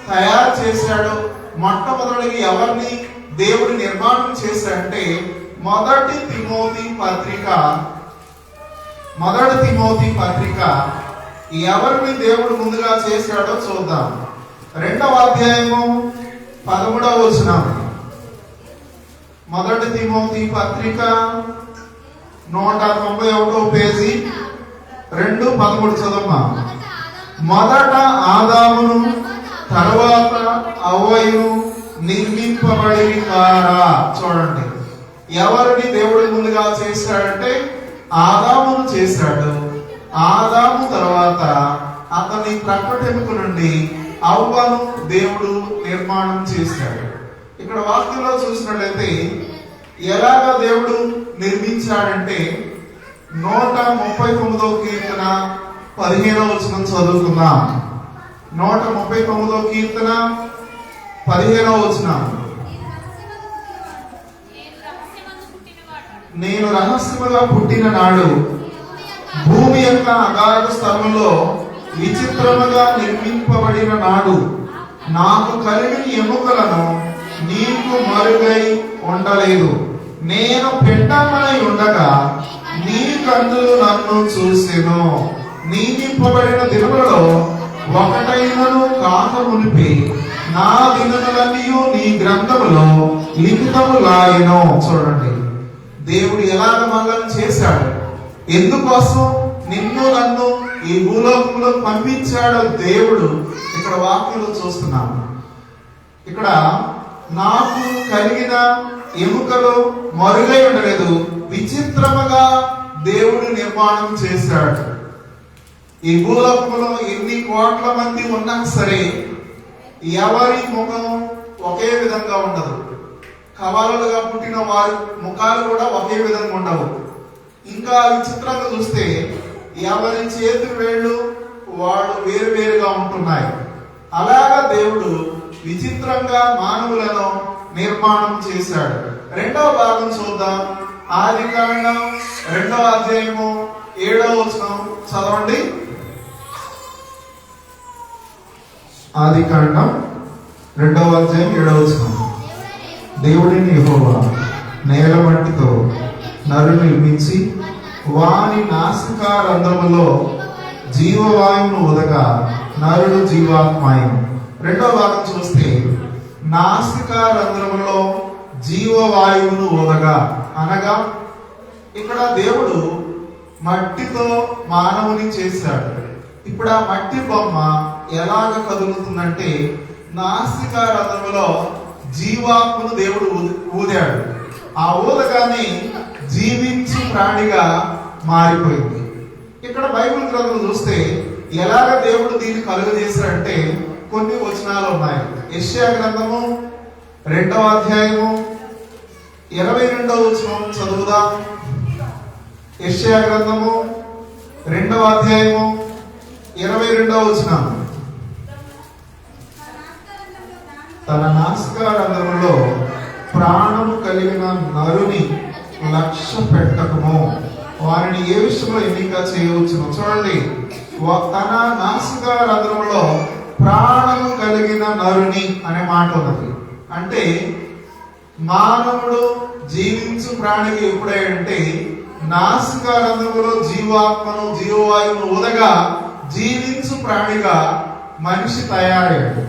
తయారు చేశాడు, మొట్టమొదటిగా ఎవరిని దేవుడు నిర్మాణం చేశాడంటే మొదటి తిమోతి పత్రిక ఎవరిని దేవుడు ముందుగా చేశాడో చూద్దాం. 2వ అధ్యాయము 13వ వచనం. మొదటి తిమోతి పత్రిక 191వ పేజీ 2:13 చదవమ్మా. మొదట ఆదామును తర్వాత అవ్వయును నిర్మింపబడి కారా. చూడండి, ఎవరిని దేవుడు ముందుగా చేశాడంటే ఆదామును చేశాడు. ఆదాము తర్వాత అతని ప్రకటెముక నుండి అవ్వను దేవుడు నిర్మాణం చేశాడు. ఇక్కడ వాక్యంలో చూసినట్లయితే ఎలాగా దేవుడు నిర్మించాడంటే 139వ కీర్తన 15వ వచనం చదువుకుందాం. 139వ కీర్తన 15వ వచనం. నేను రహస్యముగా పుట్టిన నాడు భూమి యొక్క అగాధ స్థలంలో విచిత్రముగా నిర్మింపబడిన నాడు నాకు కలిగిన ఎముకలను నీకు మరుగై ఉండలేదు. నేను పెంటమై ఉండగా నీ కన్నులు నన్ను చూసెను. నియమింపబడిన దినములలో ఒకటైనను కాక మునిపి నా దినములన్నీ నీ గ్రంథములో లిఖితములాయెను. చూడండి, దేవుడు ఎలాగ మనల్ని చేశాడు, ఎందుకోసం నిన్ను నన్ను ఈ భూలోకంలో పంపించాడు దేవుడు. ఇక్కడ వాక్యంలో చూస్తున్నాము. ఇక్కడ నాకు కలిగిన ఎముకలు మరుగై ఉండలేదు, విచిత్రముగా దేవుడు నిర్మాణం చేశాడు. ఈ భూలోకంలో ఎన్ని కోట్ల మంది ఉన్నా సరే ఎవరి ముఖం ఒకే విధంగా ఉండదు. కవాలుగా పుట్టిన వారి ముఖాలు కూడా ఒకే విధంగా ఉండవు. ఇంకా విచిత్రంగా చూస్తే ఎవరి చేతి వేళ్ళు వాళ్ళు వేరువేరుగా ఉంటున్నాయి. అలాగా దేవుడు విచిత్రంగా మానవులను నిర్మాణం చేశాడు. 2వ భాగం చూద్దాం. ఆదికాండం 2వ అధ్యాయము 7వ వచనం చదవండి. ఆదికాండం 2వ అధ్యాయం 7వ వచనం. దేవుడిని యెహోవా నేల మట్టితో నరుని నిర్మించి వాని నాసికారంధ్రములో జీవవాయువును ఉదగా నరుడు జీవాత్మాయను. 2వ భాగం చూస్తే నాసికారంధ్రములో జీవవాయువును ఉదగా అనగా ఇక్కడ దేవుడు మట్టితో మానవుని చేశాడు. ఇప్పుడు ఆ మట్టి బొమ్మ ఎలాగ కదులుతుందంటే నాసికారంధ్రములో జీవాత్మను దేవుడు ఊదాడు. ఆ ఊదగానే జీవించు ప్రాణిగా మారిపోయింది. ఇక్కడ బైబిల్ గ్రంథం చూస్తే ఎలాగ దేవుడు దీన్ని కలుగజేశాడంటే కొన్ని వచనాలు ఉన్నాయి. యెషయా గ్రంథము 2వ అధ్యాయము 22వ వచనం చదువుదాం. యెషయా గ్రంథము 2వ అధ్యాయము 22వ వచనం. తన నాసికారంధ్రములో ప్రాణము కలిగిన నరుని లక్ష్య పెట్టకము, వారిని ఏ విషయంలో ఎన్నిక చేయవచ్చును. చూడండి, తన నాసికారంధ్రములో ప్రాణము కలిగిన నరుని అనే మాట ఉన్నది. అంటే మానవుడు జీవించు ప్రాణికి ఎప్పుడంటే నాసికారంధ్రములో జీవాత్మను జీవవాయువును ఉదగా జీవించు ప్రాణిగా మనిషి తయారయ్యాడు.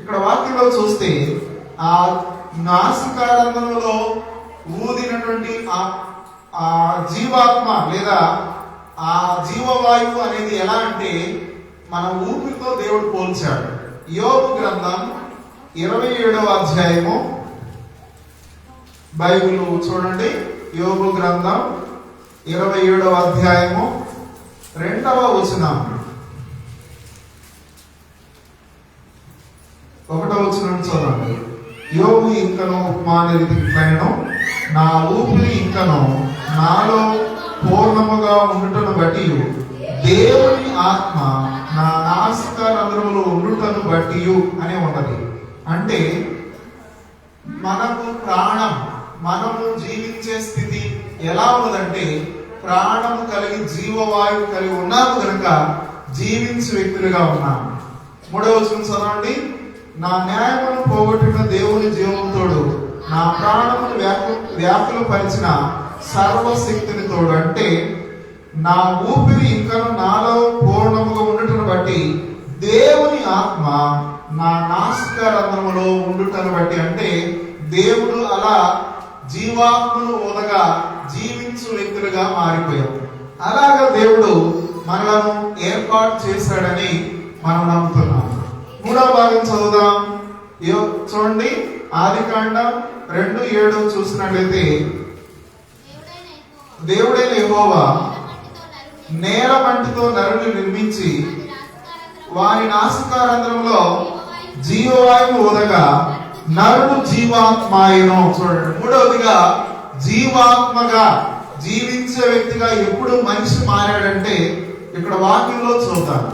ఇక్కడ వాక్యంలో చూస్తే ఆ నాసికారంధ్రములో ఊదినటువంటి ఆ జీవాత్మ లేదా ఆ జీవవాయువు అనేది ఎలా అంటే మన ఊపిరితో దేవుడు పోల్చాడు. యోబు గ్రంథం 27వ అధ్యాయము బైబిల్ చూడండి. యోబు గ్రంథం 27వ అధ్యాయము 2వ వచనం 1వ వచనం చూడండి. యోబు ఇంకను ఉపమాన రీతిను నా ఊపిరి ఇంకను నాలో పూర్ణముగా ఉండుటను బట్టి దేవుని ఆత్మ నా నాసికారంధ్రములో ఉండుటను బట్టి అని ఉన్నది. అంటే మనకు ప్రాణం, మనము జీవించే స్థితి ఎలా ఉన్నదంటే ప్రాణము కలిగి జీవవాయువు కలిగి ఉన్నాము కనుక జీవించే వ్యక్తులుగా ఉన్నాము. 3వ వచనం చదవండి. నా న్యాయమును పోగొట్టిన దేవుని జీవముతోడు నా ప్రాణమును వ్యాకులు పరిచిన సర్వశక్తిని తోడు. అంటే నా ఊపిరి ఇంకను నాలో పూర్ణముగా ఉండటను బట్టి దేవుని ఆత్మ నా నాసికారంధ్రములో ఉండుటను బట్టి, అంటే దేవుడు అలా జీవాత్మను ఊదగా జీవించు వ్యక్తులుగా మారిపోయాం. అలాగా దేవుడు మనలను ఏర్పాటు చేశాడని మనం నమ్ముతున్నాం. మూడవ భాగం చదువుదాం. చూడండి, ఆదికాండం 2:7 చూసినట్లయితే, దేవుడైన యెహోవా నేల మంటితో నరుని నిర్మించి వారి నాసికారంధ్రంలో జీవవాయువు ఊదగా నరుడు జీవాత్మాయను. చూడండి, మూడవదిగా జీవాత్మగా జీవించే వ్యక్తిగా ఎప్పుడు మనిషి మారాడంటే ఇక్కడ వాక్యంలో చూద్దాం.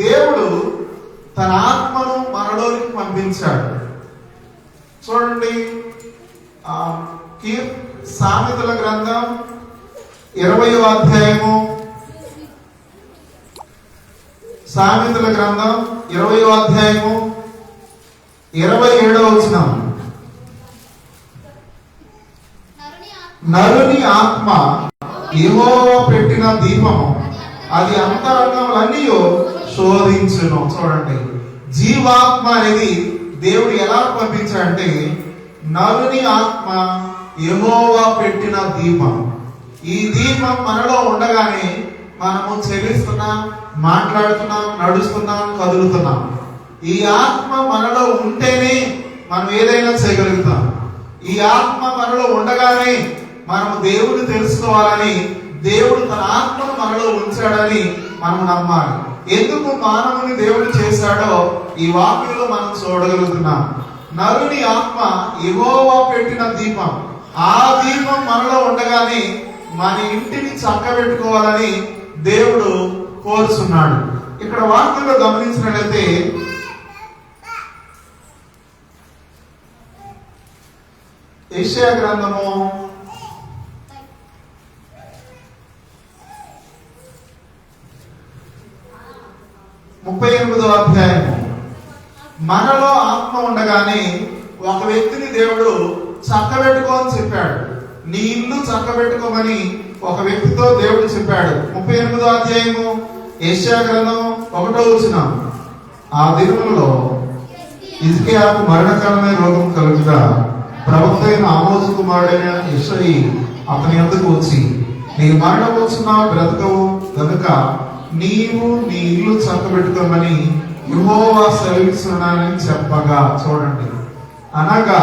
దేవుడు తన ఆత్మను మనలోనికి పంపించాడు. చూడండి, సామెతల గ్రంథం 20వ అధ్యాయము, సామెతల గ్రంథం 20వ అధ్యాయము 27వ వచనం, నరుని ఆత్మ యెహోవా పెట్టిన దీపము, అది అంతరంగములన్నీ శోధించును. చూడండి, జీవాత్మ అనేది దేవుడు ఎలా పంపించాడంటే నరుని ఆత్మ యెహోవా పెట్టిన దీపం. ఈ దీపం మనలో ఉండగానే మనము చెల్లిస్తున్నాం, మాట్లాడుతున్నాం, నడుస్తున్నాం, కదులుతున్నాం. ఈ ఆత్మ మనలో ఉంటేనే మనం ఏదైనా చేయగలుగుతాం. ఈ ఆత్మ మనలో ఉండగానే మనము దేవుడిని తెలుసుకోవాలని, దేవుడు తన ఆత్మను మనలో ఉంచాడని మనం నమ్మాలి. ఎందుకు మానవుని దేవుడు చేశాడో ఈ వాక్యంలో మనం చూడగలుగుతున్నాం. నరుని ఆత్మ యెహోవా పెట్టిన దీపం. ఆ దీపం మనలో ఉండగానే మన ఇంటిని చక్కబెట్టుకోవాలని దేవుడు కోరుచున్నాడు. ఇక్కడ వాక్యంలో గమనించినట్లయితే యెషయా గ్రంథము 38వ అధ్యాయము, మనలో ఆత్మ ఉండగానే ఒక వ్యక్తిని దేవుడు చక్కబెట్టుకోని చెప్పాడు. నీ ఇల్లు చక్కబెట్టుకోమని ఒక వ్యక్తితో దేవుడు చెప్పాడు. 38వ అధ్యాయము యెషయా గ్రంథం 1వ వచనం, ఆ దినములలో హిజ్కియాకు మరణకరమైన రోగం కలుగుగా ప్రవక్త అయిన ఆమోజు కుమారుడైన యెషయి అతని యొద్దకు వచ్చి, నీకు మరణం వచ్చున్నావు, బ్రతకవు గనుక నీవు నీ ఇల్లు చక్కబెట్టుకోమని యెహోవా సెలవిస్తున్నానని చెప్పగా. చూడండి, అనగా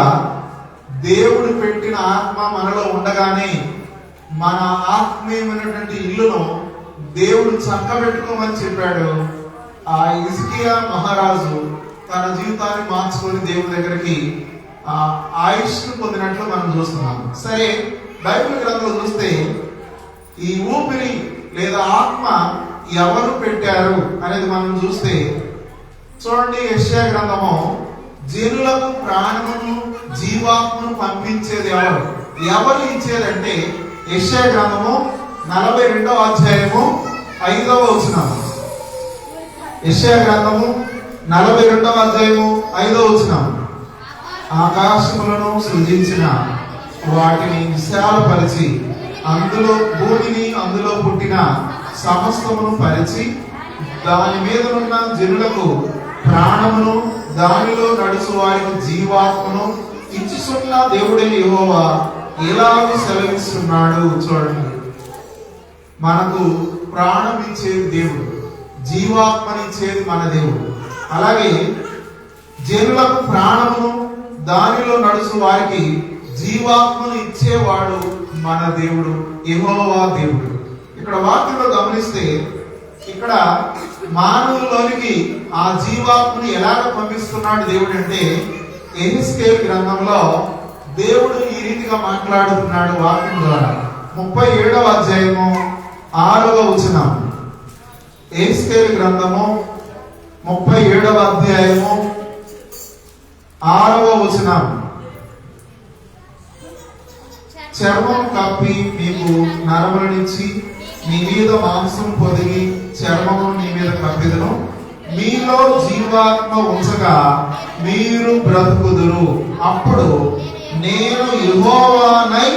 దేవుడు పెట్టిన ఆత్మ మనలో ఉండగానే మన ఆత్మీయమైనటువంటి ఇల్లును దేవుడు చక్కబెట్టుకోమని చెప్పాడు. ఆ హిజ్కియా మహారాజు తన జీవితాన్ని మార్చుకొని దేవుడి దగ్గరికి ఆయుష్ను పొందినట్లు మనం చూస్తున్నాం. సరే, బైబిల్ గ్రంథంలో చూస్తే ఈ ఊపిరి లేదా ఆత్మ ఎవరు పెట్టారు అనేది మనం చూస్తే, చూడండి, యెషయా గ్రంథము, జనులకు ప్రాణమును జీవాత్మను పంపించేది ఎవరు ఇచ్చేదంటే యెషయా గ్రంథము 42వ అధ్యాయము 5వ వచనం. యెషయా గ్రంథము 42వ అధ్యాయము 5వ వచనం, ఆకాశములను సృజించిన వాటిని విశాలపరిచి అందులో భూమిని అందులో పుట్టిన సమస్తమును పరిచి దాని మీద ఉన్న జనులకు ప్రాణమును దానిలో నడుచు వారికి జీవాత్మను ఇచ్చుచున్న దేవుడైన యెహోవా ఎలాగూ సెలవిస్తున్నాడు. చూడండి, మనకు ప్రాణం ఇచ్చేది దేవుడు, జీవాత్మనిచ్చేది మన దేవుడు. అలాగే జనులకు ప్రాణమును దానిలో నడుచు వారికి జీవాత్మను ఇచ్చేవాడు మన దేవుడు, యెహోవా దేవుడు. ఇక్కడ వాక్యంలో గమనిస్తే ఇక్కడ మానవులలోనికి ఆ జీవాత్మని ఎలాగ పంపిస్తున్నాడు దేవుడు అంటే, యెహెజ్కేలు గ్రంథంలో దేవుడు ఈ రీతిగా మాట్లాడుతున్నాడు వాక్యం ద్వారా. 37వ అధ్యాయము 6వ వచనం, యెహెజ్కేలు గ్రంథము 37వ అధ్యాయము 6వ వచనం, చర్మం కప్పి మీకు నరములనిచ్చి నీ మీద మాంసం పొదిగి చర్మము నీ మీద కప్పిదను, మీలో జీవాత్మ ఉంచగా మీరు బ్రతుకుదురు, అప్పుడు నేను యెహోవానై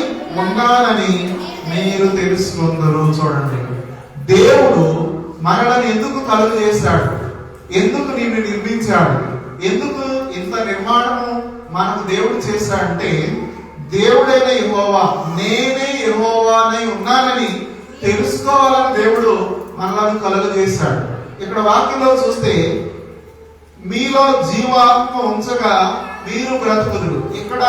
ఉన్నానని మీరు తెలుసుకుందరు. చూడండి, దేవుడు మనల్ని ఎందుకు కలుగు చేశాడు, ఎందుకు నిన్ను నిర్మించాడు, ఎందుకు ఇంత నిర్మాణము మనకు దేవుడు చేశాడంటే, దేవుడైన యెహోవా నేనే యెహోవానై ఉన్నానని తెలుసుకోవాలని దేవుడు మనల్ని కలుగు చేశాడు. ఇక్కడ వాక్యంలో చూస్తే మీలో జీవాత్మ ఉంచగా మీరు బ్రతుకుదురు. ఇక్కడ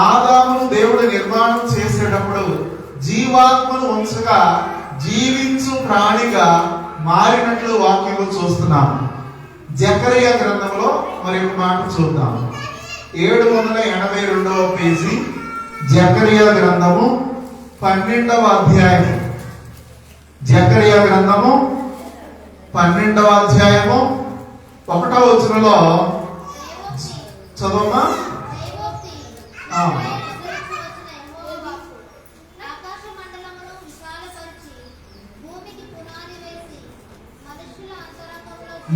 ఆదామును దేవుడు నిర్మాణం చేసేటప్పుడు జీవాత్మను ఉంచగా జీవించు ప్రాణిగా మారినట్లు వాక్యంలో చూస్తున్నాం. జకరియా గ్రంథంలో మరి ఒక మాట చూద్దాం. 782వ పేజీ, జకరియా గ్రంథము 12వ అధ్యాయము. జకరియా గ్రంథము 12వ అధ్యాయము 1వ వచనంలో చదవమ్మా.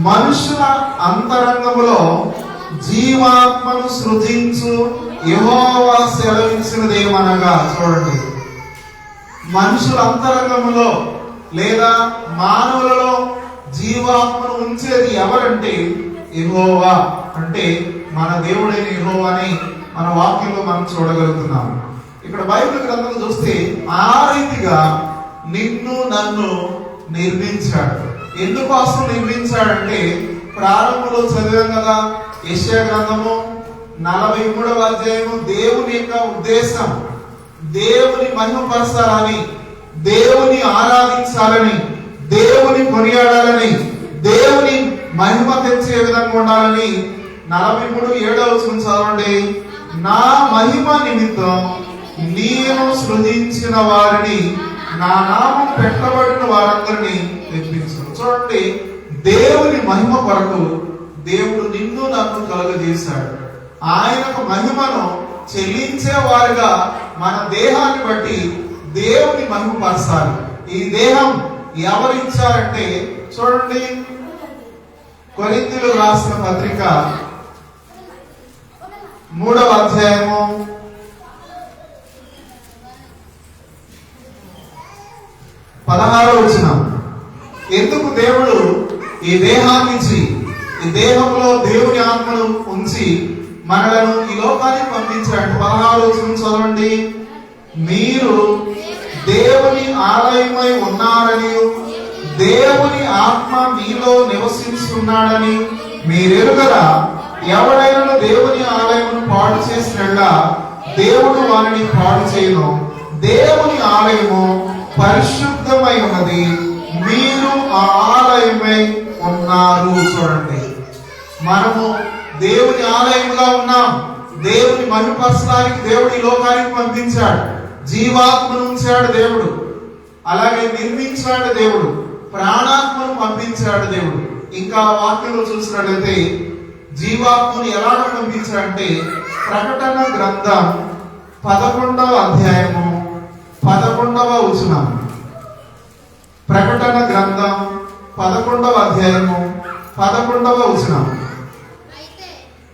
మనుషుల అంతరంగములో జీవాత్మను సృజించు యెహోవా సెలవించినదేమనగా. చూడండి, మనుషుల అంతరంగములో లేదా మానవులలో జీవాత్మను ఉంచేది ఎవరంటే యెహోవా, అంటే మన దేవుడైన యెహోవాని మన వాక్యంలో మనం చూడగలుగుతున్నాం. ఇక్కడ బైబిల్ గ్రంథం చూస్తే ఆ రీతిగా నిన్ను నన్ను నిర్మించాడు. ఎందుకోసం నిర్మించాడంటే ప్రారంభంలో చదివాం కదా, యెషయా గ్రంథము 43వ అధ్యాయము. దేవుని యొక్క ఉద్దేశం దేవుని మహిమపరచాలని, దేవుని ఆరాధించాలని, దేవుని కొనియాడాలని, దేవుని మహిమ తెచ్చే విధంగా ఉండాలని 43:7 వచనం చదవండి. నా మహిమ నిమిత్తం నేను సృజించిన వారిని, నా నామం పెట్టబడిన వారందరినీ తెప్పించు. చూడండి, దేవుని మహిమ కొరకు దేవుడు నిన్ను నన్ను కలుగజేశాడు. ఆయనకు మహిమను చెల్లించే వారుగా మన దేహాన్ని బట్టి దేవుని మహిమపరచాలి. ఈ దేహం ఎవరు ఇచ్చారంటే చూడండి, కొరింథీయులు రాసిన పత్రిక 3వ అధ్యాయము 16వ వచనం. ఎందుకు దేవుడు ఈ దేహాన్ని ఇచ్చి, ఈ దేహంలో దేవుని ఆత్మను ఉంచి మనలను ఈ లోకానికి పంపించాడు. 16వ వచనం చదవండి. మీరు దేవుని ఆలయమై ఉన్నారని, దేవుని ఆత్మ మీలో నివసిస్తున్నాడని మీరెరుగరా. ఎవడైనా దేవుని ఆలయమును పాడు చేసినట్లా దేవుడు వారిని పాడు చేయను. దేవుని ఆలయము పరిశుద్ధమై ఉన్నది, మీరు ఆ ఆలయమై ఉన్నారు. చూడండి, మనము దేవుని ఆలయముగా ఉన్నాం. దేవుని మహిమపరచడానికి దేవుడు ఈ లోకానికి పంపించాడు. జీవాత్మను ఉంచాడు దేవుడు, అలాగే నిర్మించాడు దేవుడు, ప్రాణాత్మను పంపించాడు దేవుడు. ఇంకా వాక్యంలో చూసినట్లయితే జీవాత్మను ఎలా పంపించాడంటే ప్రకటన గ్రంథం 11వ అధ్యాయము 11వ వచనం. ప్రకటన గ్రంథం 11వ అధ్యాయము 11వ వచనం.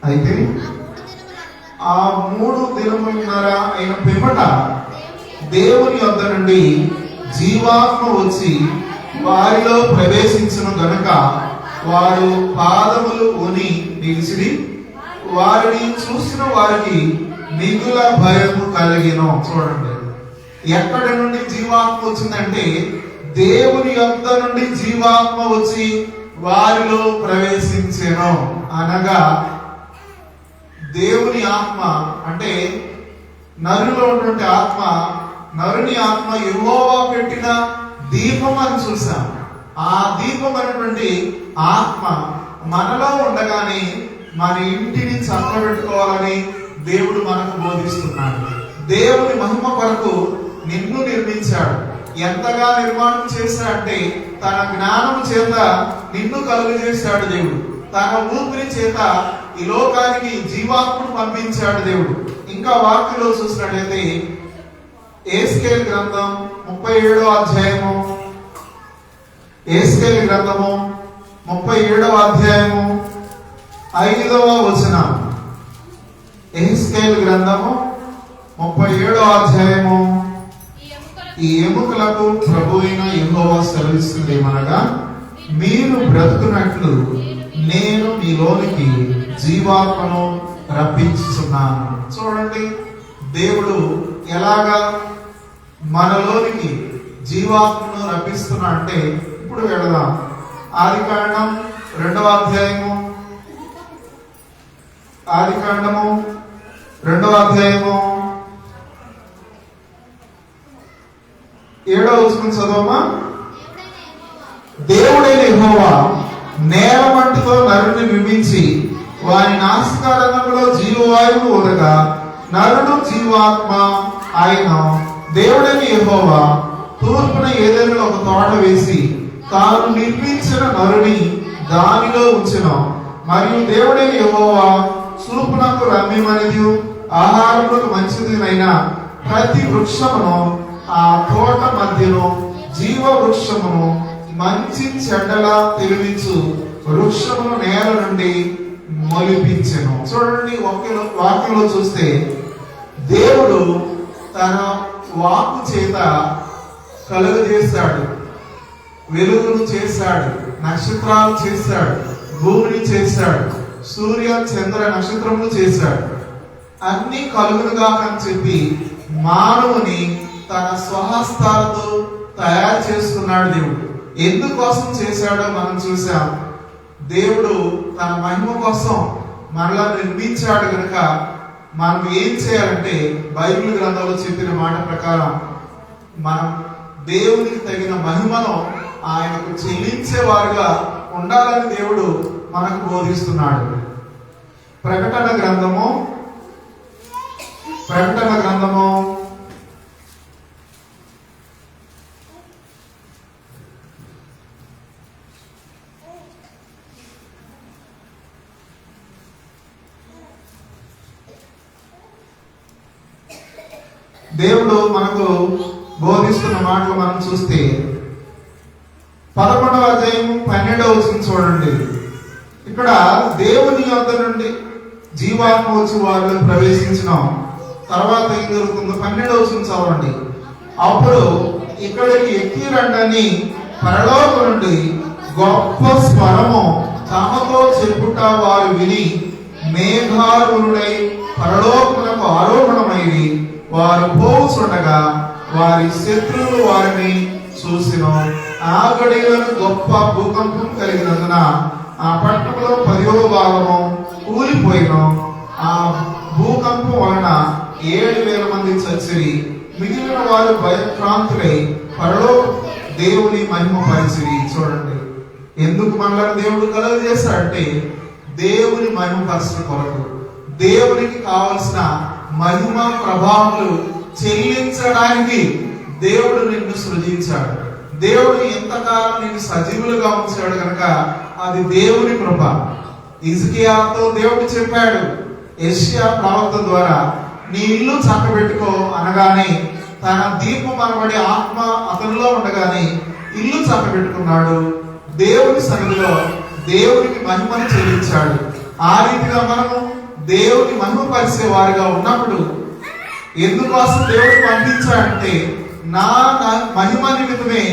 అయితే ఆ 3 దినమున్నర అయిన పిమ్మట దేవుని యొద్ద నుండి జీవాత్మ వచ్చి వారిలో ప్రవేశించును గనుక వారు పాదములు ఉని నిలిచిరి. వారిని చూసిన వారికి మిగుల భయము కలిగిన. చూడండి, ఎక్కడి నుండి జీవాత్మ వచ్చిందంటే దేవుని యొద్ద నుండి జీవాత్మ వచ్చి వారిలో ప్రవేశించెను. అనగా దేవుని ఆత్మ అంటే నరులో ఉన్నటువంటి ఆత్మ, నరుని ఆత్మ యెహోవా పెట్టిన దీపం అని చూసాం. ఆ దీపం అనేటువంటి ఆత్మ మనలో ఉండగానే మన ఇంటిని చక్కబెట్టుకోవాలని దేవుడు మనకు బోధిస్తున్నాడు. దేవుని మహిమ కొరకు నిన్ను నిర్మించాడు. ఎంతగా నిర్మాణం చేశాడంటే తన జ్ఞానం చేత నిన్ను కలుగజేశాడు దేవుడు. తన ఊపిరి చేత ఈ లోకానికి జీవాత్మను పంపించాడు దేవుడు. ఇంకా వాక్యంలో చూసినట్లయితే ఎహెజ్కేలు గ్రంథం 37వ అధ్యాయము, ఎహెజ్కేలు గ్రంథము 37వ అధ్యాయము 5వ వచనం. ఎహెజ్కేలు దానియేలు గ్రంథము 37వ అధ్యాయము. ఈ ఎముకలకు ప్రభువైన యెహోవా సెలవిస్తుంది ఏమనగా, మీరు బ్రతుకున్నట్లు నేను మీలోనికి జీవాత్మను రప్పించుచున్నాను. చూడండి, దేవుడు ఎలాగా మనలోనికి జీవాత్మను రప్పిస్తున్నా అంటే, ఇప్పుడు వెళదాం. ఆదికాండం 2వ అధ్యాయము. ఆదికాండము 2వ అధ్యాయము 7వ వచనం చదవమా. దేవుడైన యెహోవా నేల మట్టితో నరుని నిర్మించి వారి నాసికారంలో జీవవాయువు ఊదగా నరుడు జీవాత్మ ఆయన. దేవుడైన యెహోవా తూర్పున ఏదైనా ఒక తోట వేసి తాను నిర్మించిన నరుని దానిలో ఉంచెను. మరియు దేవుడైన యెహోవా చూపునకు రమ్యమనిది ఆహారములకు మంచిదినైన ప్రతి వృక్షమును ఆ తోట మధ్యను జీవ వృక్షమును మంచి చెడ్డల తెలివించు వృక్షమును నేల నుండి మొలిపించెను. చూడండి, వాక్యంలో చూస్తే దేవుడు తన వాక్కు చేత కలుగజేశాడు, వెలుగును చేశాడు, నక్షత్రాలు చేశాడు, భూమిని చేశాడు, సూర్య చంద్ర నక్షత్రములు చేశాడు. అన్ని కలుగునుగా అని చెప్పి మానవుని తన స్వహస్తాలతో తయారు చేసుకున్నాడు దేవుడు. ఎందుకోసం చేశాడో మనం చూసాం. దేవుడు తన మహిమ కోసం మనలా నిర్మించాడు కనుక మనం ఏం చేయాలంటే, బైబిల్ గ్రంథంలో చెప్పిన మాట ప్రకారం మనం దేవునికి తగిన మహిమను ఆయనకు చెల్లించేవారుగా ఉండాలని దేవుడు మనకు బోధిస్తున్నాడు. ప్రకటన గ్రంథము 11 దేవుడు మనకు బోధిస్తున్న మాటలు మనం చూస్తే 11వ అధ్యాయం 12వ వచనం చూడండి. ఇక్కడ దేవుని యొద్ద నుండి జీవాత్మ వచ్చి వారిలో ప్రవేశించిన తర్వాత ఏం జరుగుతుందో 12వ వచనం చదవండి. అప్పుడు ఇక్కడికి ఎక్కి రండని పరలోకం నుండి గొప్ప స్వరము తమతో చెప్పుట వారు విని మేఘారుడై పరలోకమునకు ఆరోహణమైరి. వారు పోవుచుండగా వారి శత్రువులు వారిని చూసిన. ఆ గడియలను గొప్ప భూకంపం కలిగినందున ఆ పట్టణంలో 10వ భాగము కూలిపోయిన. ఆ భూకంపం వలన 7,000 మంది చచ్చిరి. మిగిలిన వారు భయక్రాంతులై పరలోక దేవుని మహిమ పరిచిరి. చూడండి, ఎందుకు మనల్ని దేవుడు కలుగజేశాడంటే దేవుని మహిమ పరచడం కొరకు, దేవునికి కావలసిన మహిమ ప్రభావాలు చెల్లించడానికి దేవుడు నిన్ను సృజించాడు. దేవుడు ఎంతకాలం నిన్ను సజీవులుగా ఉంచాడు కనుక అది దేవుని కృప. హిజ్కియాతో దేవుడు చెప్పాడు, యెషయా ప్రవక్త ద్వారా, నీ ఇల్లు చక్కబెట్టుకో అనగానే తన దీపం అనబడే ఆత్మ అతనిలో ఉండగానే ఇల్లు చక్కబెట్టుకున్నాడు. దేవుని సన్నిధిలో దేవునికి మహిమను చెల్లించాడు. ఆ రీతిగా మనము దేవుని మహిమ పరిచే వారిగా ఉన్నప్పుడు ఎందుకోసం దేవుడు పంపించాడంటే, నా మహిమ నిమిత్తమే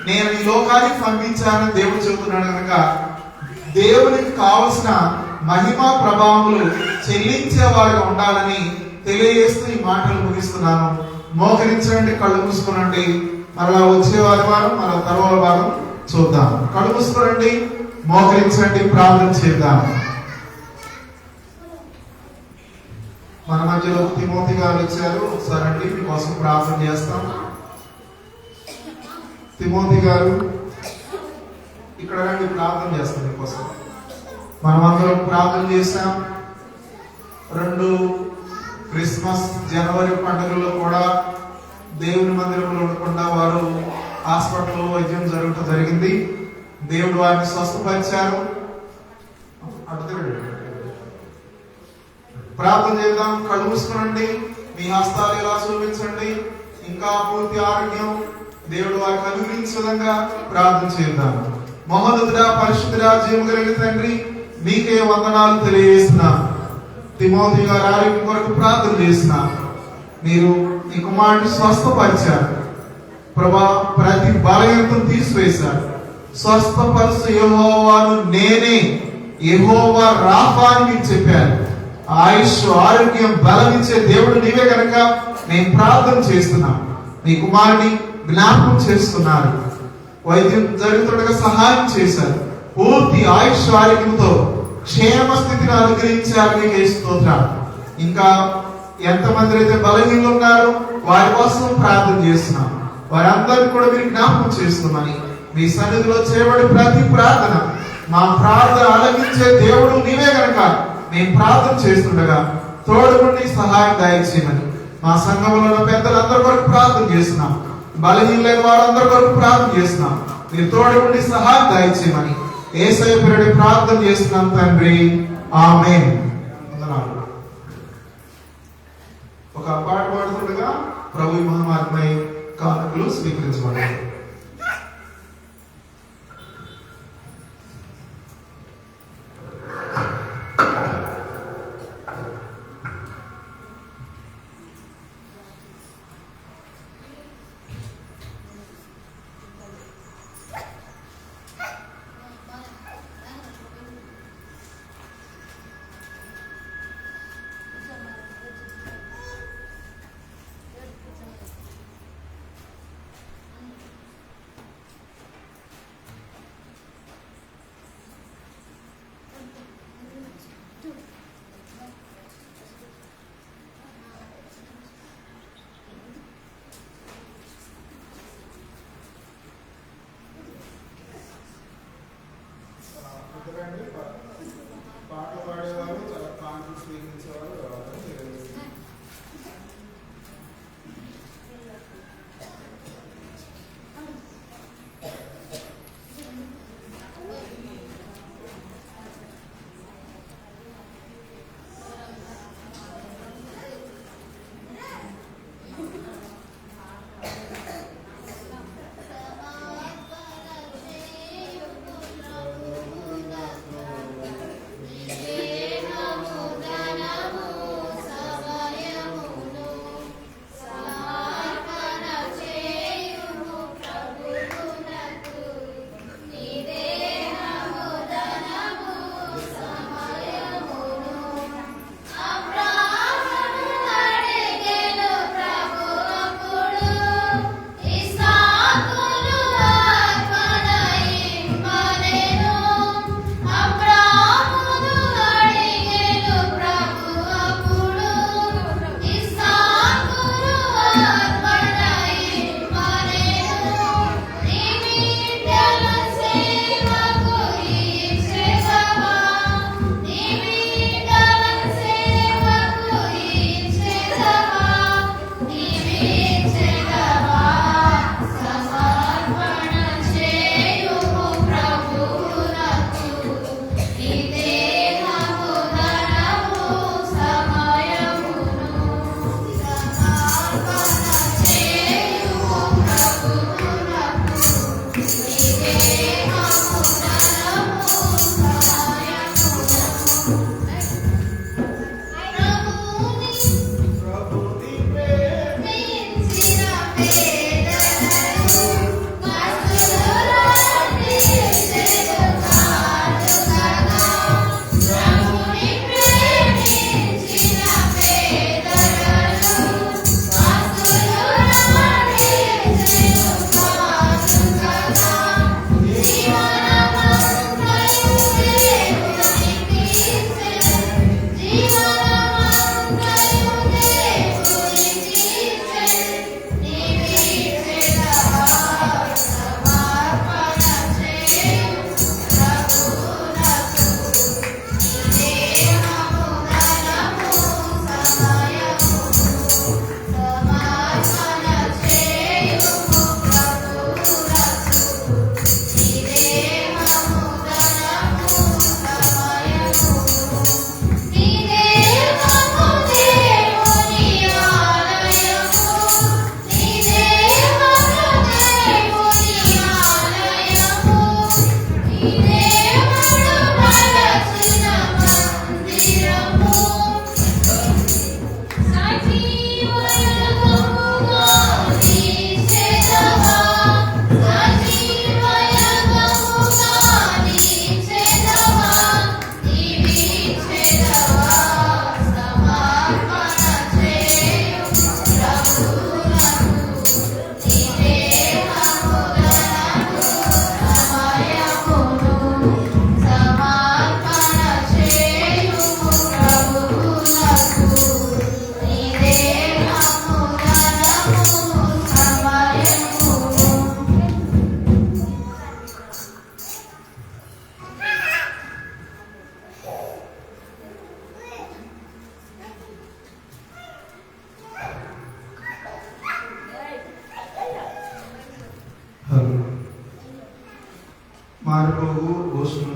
నేను ఈ లోకానికి పంపించానని దేవుడు చెబుతున్నాడు కనుక దేవునికి కావలసిన మహిమ ప్రభావములు చెల్లించే వారిగా ఉండాలని తెలియజేస్తూ ఈ మాటలు ముగిస్తున్నాను. మోకరించండి, కళ్ళు మూసుకోనండి. మరలా వచ్చే వారం మరలా తర్వాత వారం చూద్దాం. కళ్ళు మూసుకోనండి, మోకరించండి, ప్రార్థన చేద్దాం. మన మధ్యలో తిమోతి గారు వచ్చారు. ఒకసారి అండి మీకోసం ప్రార్థన చేస్తాం. తిమోతి గారు ఇక్కడ రండి, ప్రార్థన చేస్తాం మీకోసం. మనమందరం ప్రార్థన చేశాం. 2 క్రిస్మస్ జనవరి పండుగల్లో కూడా దేవుని మందిరంలో ఉండకుండా వారు హాస్పిటల్లో వైద్యం జరగటం జరిగింది. దేవుడు వారిని స్వస్థపరిచారు. ప్రార్థన చేద్దాం. కళ్ళు మూసుకోనండి, మీ హస్తాలు ఇలా చూపించండి. ఇంకా పూర్తి ఆరోగ్యం దేవుడు వారికి అనుగ్రహించే విధంగా ప్రార్థన చేద్దాం. మహోన్నతుడా, పరిశుద్ధుడా, జీవం కలిగిన తండ్రి, మీకే వందనాలు తెలియజేస్తున్నాం. తిమోతి గారి ఆరోగ్యం కొరకు ప్రార్థన చేసినాను. మీరు నీ కుమారుడిని స్వస్థపరిచారు ప్రభా. ప్రతి బలహీనతను తీసివేశారు. స్వస్థపరుచు యెహోవాను నేనే, యెహోవా రాఫా అని మీరు చెప్పారు. ఆయుష్, ఆరోగ్యం, బలం ఇచ్చే దేవుడు నీవే కనుక నేను ప్రార్థన చేస్తున్నాను. మీ కుమారుని జ్ఞాపకం చేస్తున్నారు. వైద్యం జరుగుతుండగా సహాయం చేశారు. పూర్తి ఆయుష్, ఆరోగ్యంతో క్షేమ స్థితిని అనుగ్రహించారు. నీకే స్తోత్రం. ఇంకా ఎంతమంది అయితే బలహీనలు ఉన్నారో వారి కోసం ప్రార్థన చేస్తున్నాం. వారందరినీ కూడా మీరు జ్ఞాపకం చేస్తున్నామని మీ సన్నిధిలో చేయబడి ప్రతి ప్రార్థన, మా ప్రార్థన ఆలకించే దేవుడు నీవే కనుక మేము ప్రార్థన చేస్తుండగా తోడుగుండి సహాయం దయచేయమని మా సంఘంలో ఉన్న పెద్దలందరి వరకు ప్రార్థన చేస్తున్నాం. బలహీనమైన వారందరి వరకు ప్రార్థన చేస్తున్నాం. మీరు తోడుగుండి సహాయం దయచేయమని యేసయ్య పేరున ప్రార్థన చేస్తున్నాం తండ్రి. ఆమేన్. ఒక పాట పాడుతుండగా ప్రభు మహాత్మై కానుకలు స్వీకరించబడ్డాయి.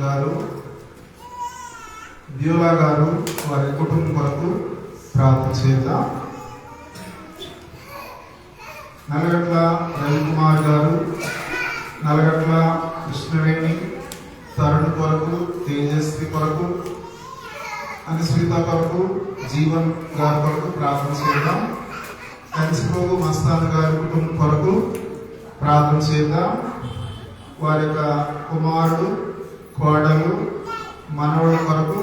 గారు, బ్యూలా గారు వారి కుటుంబం కొరకు ప్రార్థన చేద్దాం. నల్లగట్ల రవికుమార్ గారు, నల్లగట్ల కృష్ణవేణి, తరుణ్ కొరకు, తేజస్వి కొరకు, అనుశ్రీత కొరకు, జీవన్ గారి కొరకు ప్రార్థన చేద్దాం. కంచిపోగు మస్తాన్ గారి కుటుంబం కొరకు ప్రార్థన చేద్దాం. వారి యొక్క కుమారుడు, కోడలు, మనవడు కొరకు,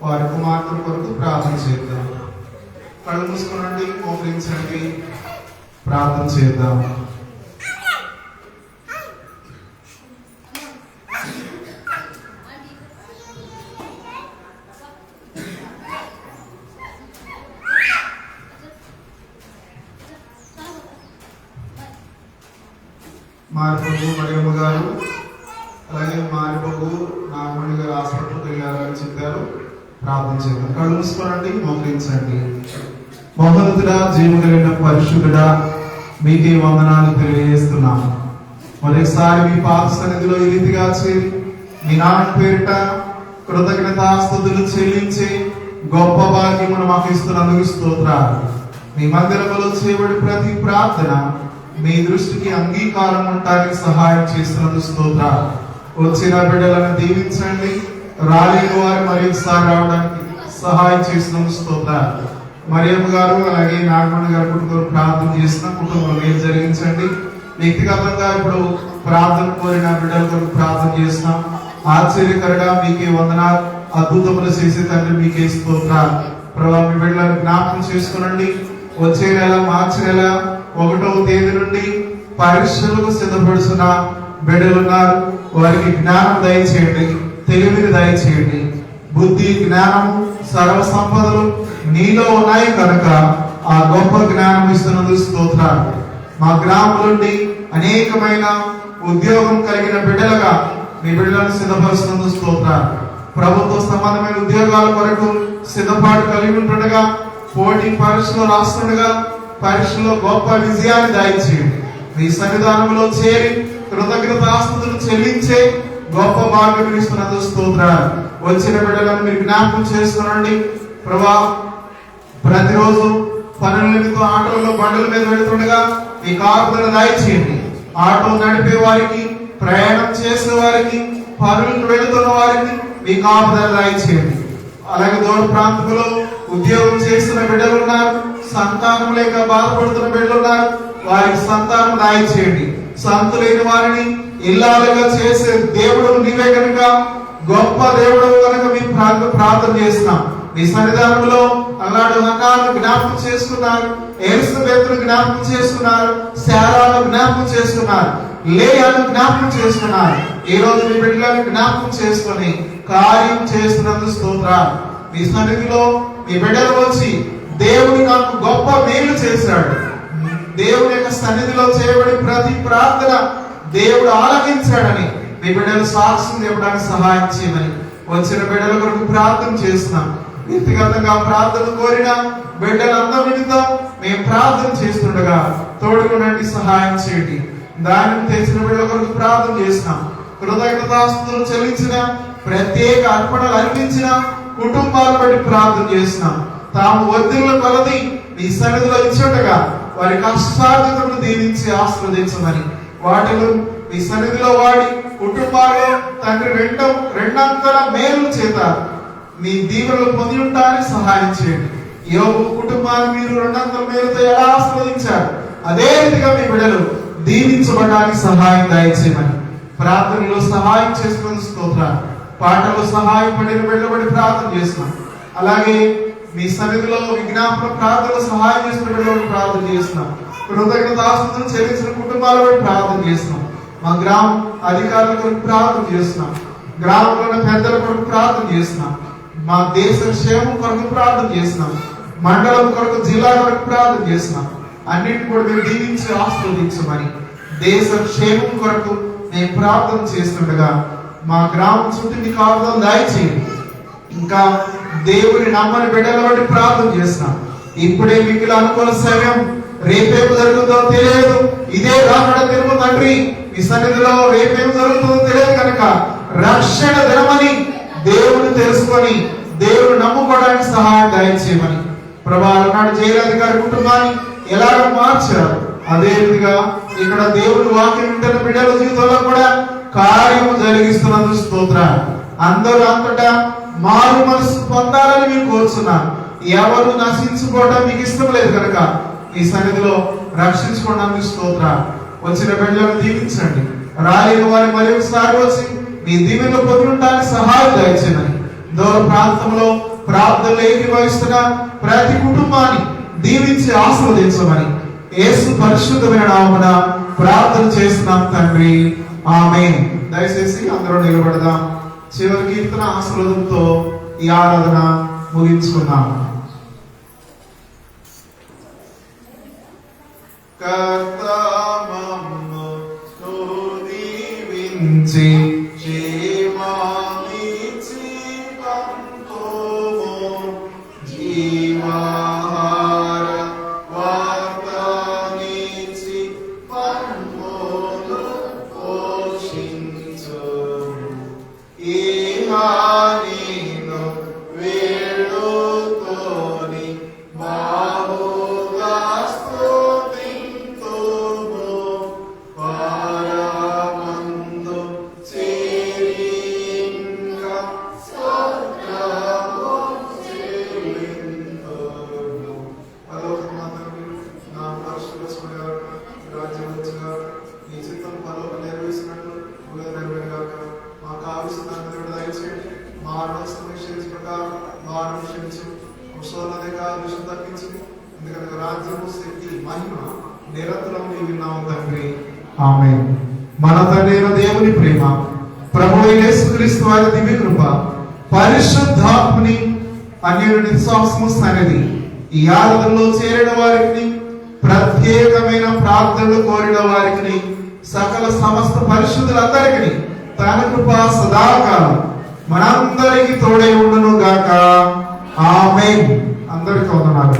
వారి కుమార్తె కొరకు ప్రార్థన చేద్దాం. కళ్ళు మూసుకోనండి, మోకరించండి, ప్రార్థన చేద్దాం. మారిపోగు మరియమ్మ గారు, అలాగే మారిపోగు నాగమణి గారు హాస్పిటల్కి వెళ్ళారని చెప్పారు. ప్రార్థన చేద్దాం. కళ్ళు మూసుకోనండి, మోకరించండి. మహోన్నతుడా, జీవం కలిగిన పరిశుద్ధుడా, మీకే వందనాలు తెలియజేస్తున్నాము. మరొకసారి మీ పాద సన్నిధిలో ఈ రీతిగా చేరి మీ నాన్న పేరిట కృతజ్ఞతాస్తుతులు చెల్లించి గొప్ప భాగ్యమును మాకు ఇస్తున్నందుకు స్తోత్రాలు. మీ మందిరములో చేయబడి ప్రతి ప్రార్థన మీ దృష్టికి అంగీకారం ఉండటానికి సహాయం చేస్తున్నందుకు స్తోత్రాలు. వచ్చిన బిడ్డలను దీవించండి, రాలేని వారు మరొకసారి రావడానికి సహాయం చేస్తున్నందుకు స్తోత్రాలు. మరియమ్మ గారు అలాగే నాగమణి గారి కుటుంబం ప్రార్థన చేసిన కుటుంబం ఏం జరిగించండి. వ్యక్తిగతంగా ఇప్పుడు ప్రార్థన కోరిన బిడ్డల కొరకు ప్రార్థన చేస్తున్నాం. ఆశ్చర్యకరంగా మీకే వందనాలు, అద్భుతములు చేసే తండ్రి మీకే స్తోత్రాలు. ప్రభావ మీ బిడ్డలను జ్ఞాపకం చేసుకునండి. వచ్చే నెల మార్చి నెల 1వ తేదీ నుండి పరీక్షలకు సిద్ధపడుతున్న బిడ్డలున్నారు. వారికి జ్ఞానం దయచేయండి, తెలివిని దయచేయండి. బుద్ధి, జ్ఞానము, సర్వ సంపదలు నీలో ఉన్నాయి కనుక ఆ గొప్ప జ్ఞానం ఇస్తున్నందుకు స్తోత్రాలు. మా గ్రామం నుండి అనేకమైన ఉద్యోగం కలిగిన బిడ్డలుగా మీ బిడ్డలను సిద్ధపరుస్తున్నందుకు స్తోత్రాలు. ప్రభుత్వ సంబంధమైన ఉద్యోగాల కొరకు సిద్ధపాటు కలిగి ఉంటుండగా, పోటీ పరీక్షలు రాస్తుండగా పరీక్షలో గొప్ప విజయాన్ని దయచేయండి. మీ సన్నిధానంలో చేరి కృతజ్ఞతాస్తుతులు చెల్లించే గొప్ప భాగ్యం ఇస్తున్నందుకు స్తోత్రాలు. వచ్చిన బిడ్డలను మీరు జ్ఞాపకం చేసుకునండి. ప్రభా, ప్రతిరోజు పనుల నిమిత్తం ఆటోలో బండ్ల మీద వెళుతుండగా మీ కాపుదల దయచేయండి. ఆటో నడిపే వారికి, ప్రయాణం చేసే వారికి, పనులకు వెళుతున్న వారికి మీ కాపుదల దయచేయండి. అలాగే దూర ప్రాంతంలో ఉద్యోగం చేస్తున్న బిడ్డలు ఉన్నారు, సంతానం లేక బాధపడుతున్న బిడ్డలు ఉన్నారు, వారికి సంతానం దయచేయండి. సంతు లేని వారిని ఇల్లాలుగా చేసే దేవుడు నీవే కనుక, గొప్ప దేవుడు కనుక మీ ప్రార్థన చేస్తున్నాం. మీ సన్నిధానంలో అల్లాడు హన్నాను జ్ఞాపకం చేసుకున్నారు, ఎలిజబెత్ను జ్ఞాపకం చేసుకున్నారు, శారాను జ్ఞాపకం చేసుకున్నారు, లేయాను జ్ఞాపకం చేసుకున్నారు. ఈ రోజు మీ బిడ్డలను జ్ఞాపకం చేసుకుని కార్యం చేస్తున్నందుకు స్తోత్రాలు. మీ సన్నిధిలో మీ బిడ్డలు వచ్చి దేవుడు నాకు గొప్ప మేలు చేశాడు, దేవుని యొక్క సన్నిధిలో చేయబడి ప్రతి ప్రార్థన దేవుడు ఆలకించాడని మీ బిడ్డలు సాక్ష్యం ఇవ్వడానికి సహాయం చేయమని వచ్చిన బిడ్డల కొరకు ప్రార్థన చేస్తున్నాం. వ్యక్తిగతంగా ప్రార్థన కోరిన బిడ్డలందరితో మేము ప్రార్థన చేస్తుండగా తోడుకునండి, సహాయం చేయండి. దానిని తెలిసిన బిడ్డల కొరకు ప్రార్థన చేస్తున్నాం. కృతజ్ఞతాస్తుతులు చెల్లించిన, ప్రత్యేక అర్పణలు అర్పించిన కుటుంబాలను బట్టి ప్రార్థన చేస్తున్నాం. తాము ఒత్తిళ్ల కొలది మీ సన్నిధిలో ఇచ్చుండగా వారి కష్టార్జితను దీవించి ఆశీర్వదించమని, వాటిలో మీ సన్నిధిలో వాడి కుటుంబాల్లో తండ్రి రెండంతల మేలు చేత మీ దీవెనలు పొంది ఉండడానికి సహాయం చేయండి. యోబు కుటుంబాన్ని మీరు 200 మేలుతో ఎలా ఆశీర్వదించారు, అదే రీతిగా మీ బిడ్డలు దీవించబడడానికి సహాయం దయచేయమని ప్రార్థనలో సహాయం చేసుకుని స్తోత్రాలు. పాటలో సహాయపడిన బిడ్డబడి ప్రార్థన చేస్తున్నాం. అలాగే మీ సన్నిధిలో విజ్ఞాపన ప్రార్థనలో సహాయం చేసిన బిడ్డలు ప్రార్థన చేస్తున్నాం. కృతజ్ఞతాస్తుతులు చెల్లించిన కుటుంబాల బట్టి ప్రార్థన చేస్తున్నాం. మా గ్రామ అధికారుల కొరకు ప్రార్థన చేస్తున్నాం. గ్రామంలో పెద్దల కొరకు ప్రార్థన చేస్తున్నాం. మా దేశ క్షేమం కొరకు ప్రార్థన చేస్తున్నాం. మండలం కొరకు, జిల్లా కొరకు ప్రార్థన చేస్తున్నాం. అన్నింటిని కూడా మీరు దీవించి ఆశీర్వదించమని, దేశ క్షేమం కొరకు నేను ప్రార్థన చేస్తుండగా మా గ్రామం చుట్టూ మీ కాపుదల దయచేయండి. ఇంకా దేవుని నమ్మని బిడ్డల బట్టి ప్రార్థన చేస్తున్నాం. ఇప్పుడే మీకు అనుకూల సమయం, రేపేం జరుగుతుందో తెలియదు. ఇదే రాకడ దినము తండ్రి, మీ సన్నిధిలో రేపేం జరుగుతుందో తెలియదు కనుక రక్షణ దినమని దేవుడు తెలుసుకొని దేవుడు నమ్ముకోవడానికి సహాయం దయచేయమని ప్రభా నాడు జయరాజు గారి కుటుంబాన్ని ఎలాగ మార్చారు అదే రీతిగా ఇక్కడ దేవుడు వాక్యం వింటున్న బిడ్డల జీవితంలో కూడా కార్యము జరిగిస్తున్నందుకు స్తోత్రాలు. అందరూ అంతటా మారు మనసు పొందాలని మీరు కోరుచున్నాను. ఎవరు నశించుకోవడం మీకు ఇష్టం లేదు కనుక ఈ సన్నిధిలో రక్షించుకోవడానికి స్తోత్రాలు. వచ్చిన బిడ్డలను దీవించండి. రాలేని వారి మరి ఒకసారి వచ్చి మీ దీవెనలో పొందడానికి సహాయం దయచేయమని దూర ప్రాంతంలో ప్రార్థనలు ఏకీభవిస్తున్న ప్రతి కుటుంబాన్ని దీవించి ఆశీర్వదించమని యేసు పరిశుద్ధమైన నామమున ప్రార్థన చేస్తున్నాం తండ్రి, ఆమేన్. దయచేసి అందరూ నిలబడదాం. చివరి కీర్తన ఆశీర్వాదంతో ఈ ఆరాధన ముగించుకున్నాం. కర్తమమ్ము స్తుతించి జీవామిచ్చి పంపుము జీవాహార వార్తనిచ్చి పంపును పోషించు ఈహానిను వేడుతోని బాహుగా స్తుతింతుము పరమందు చేరింగా స్తోత్రము చెల్లింతుము. పరలోకమాతను నా పరిశుద్ధ రాజ్యం వచ్చుగా నీ చిత్తం పరలోకం నెరవేర్చినట్లు భూమిలో నెరవేరుగాక. మాకు కావలసిన దేవుడు దయచేయండి. మా ఆరోగ్యం క్షమించు ప్రకారం మా ఆరోగ్యం క్షమించు అవసరాలనే కాదు విషయం తప్పించు. ఎందుకంటే రాజ్యము శక్తి మహిమ నిరంతరం నీవు విన్నావు తండ్రి, ఆమేన్. మన తండ్రి దేవుని ప్రేమ ప్రభువైన యేసుక్రీస్తు వారి దివ్య కృప పరిశుద్ధాత్మని అన్యుని విశ్వాసము సన్నిధి ఈ ఆరాధనలో చేరిన వారికి ప్రత్యేకమైన ప్రార్థనలు కోరిన వారికి సకల సమస్త పరిశుద్ధులందరికీ తన కృప సదాకాలం మనందరికి తోడై ఉండును గాక, ఆమేన్. అందరికీ వందనాలు.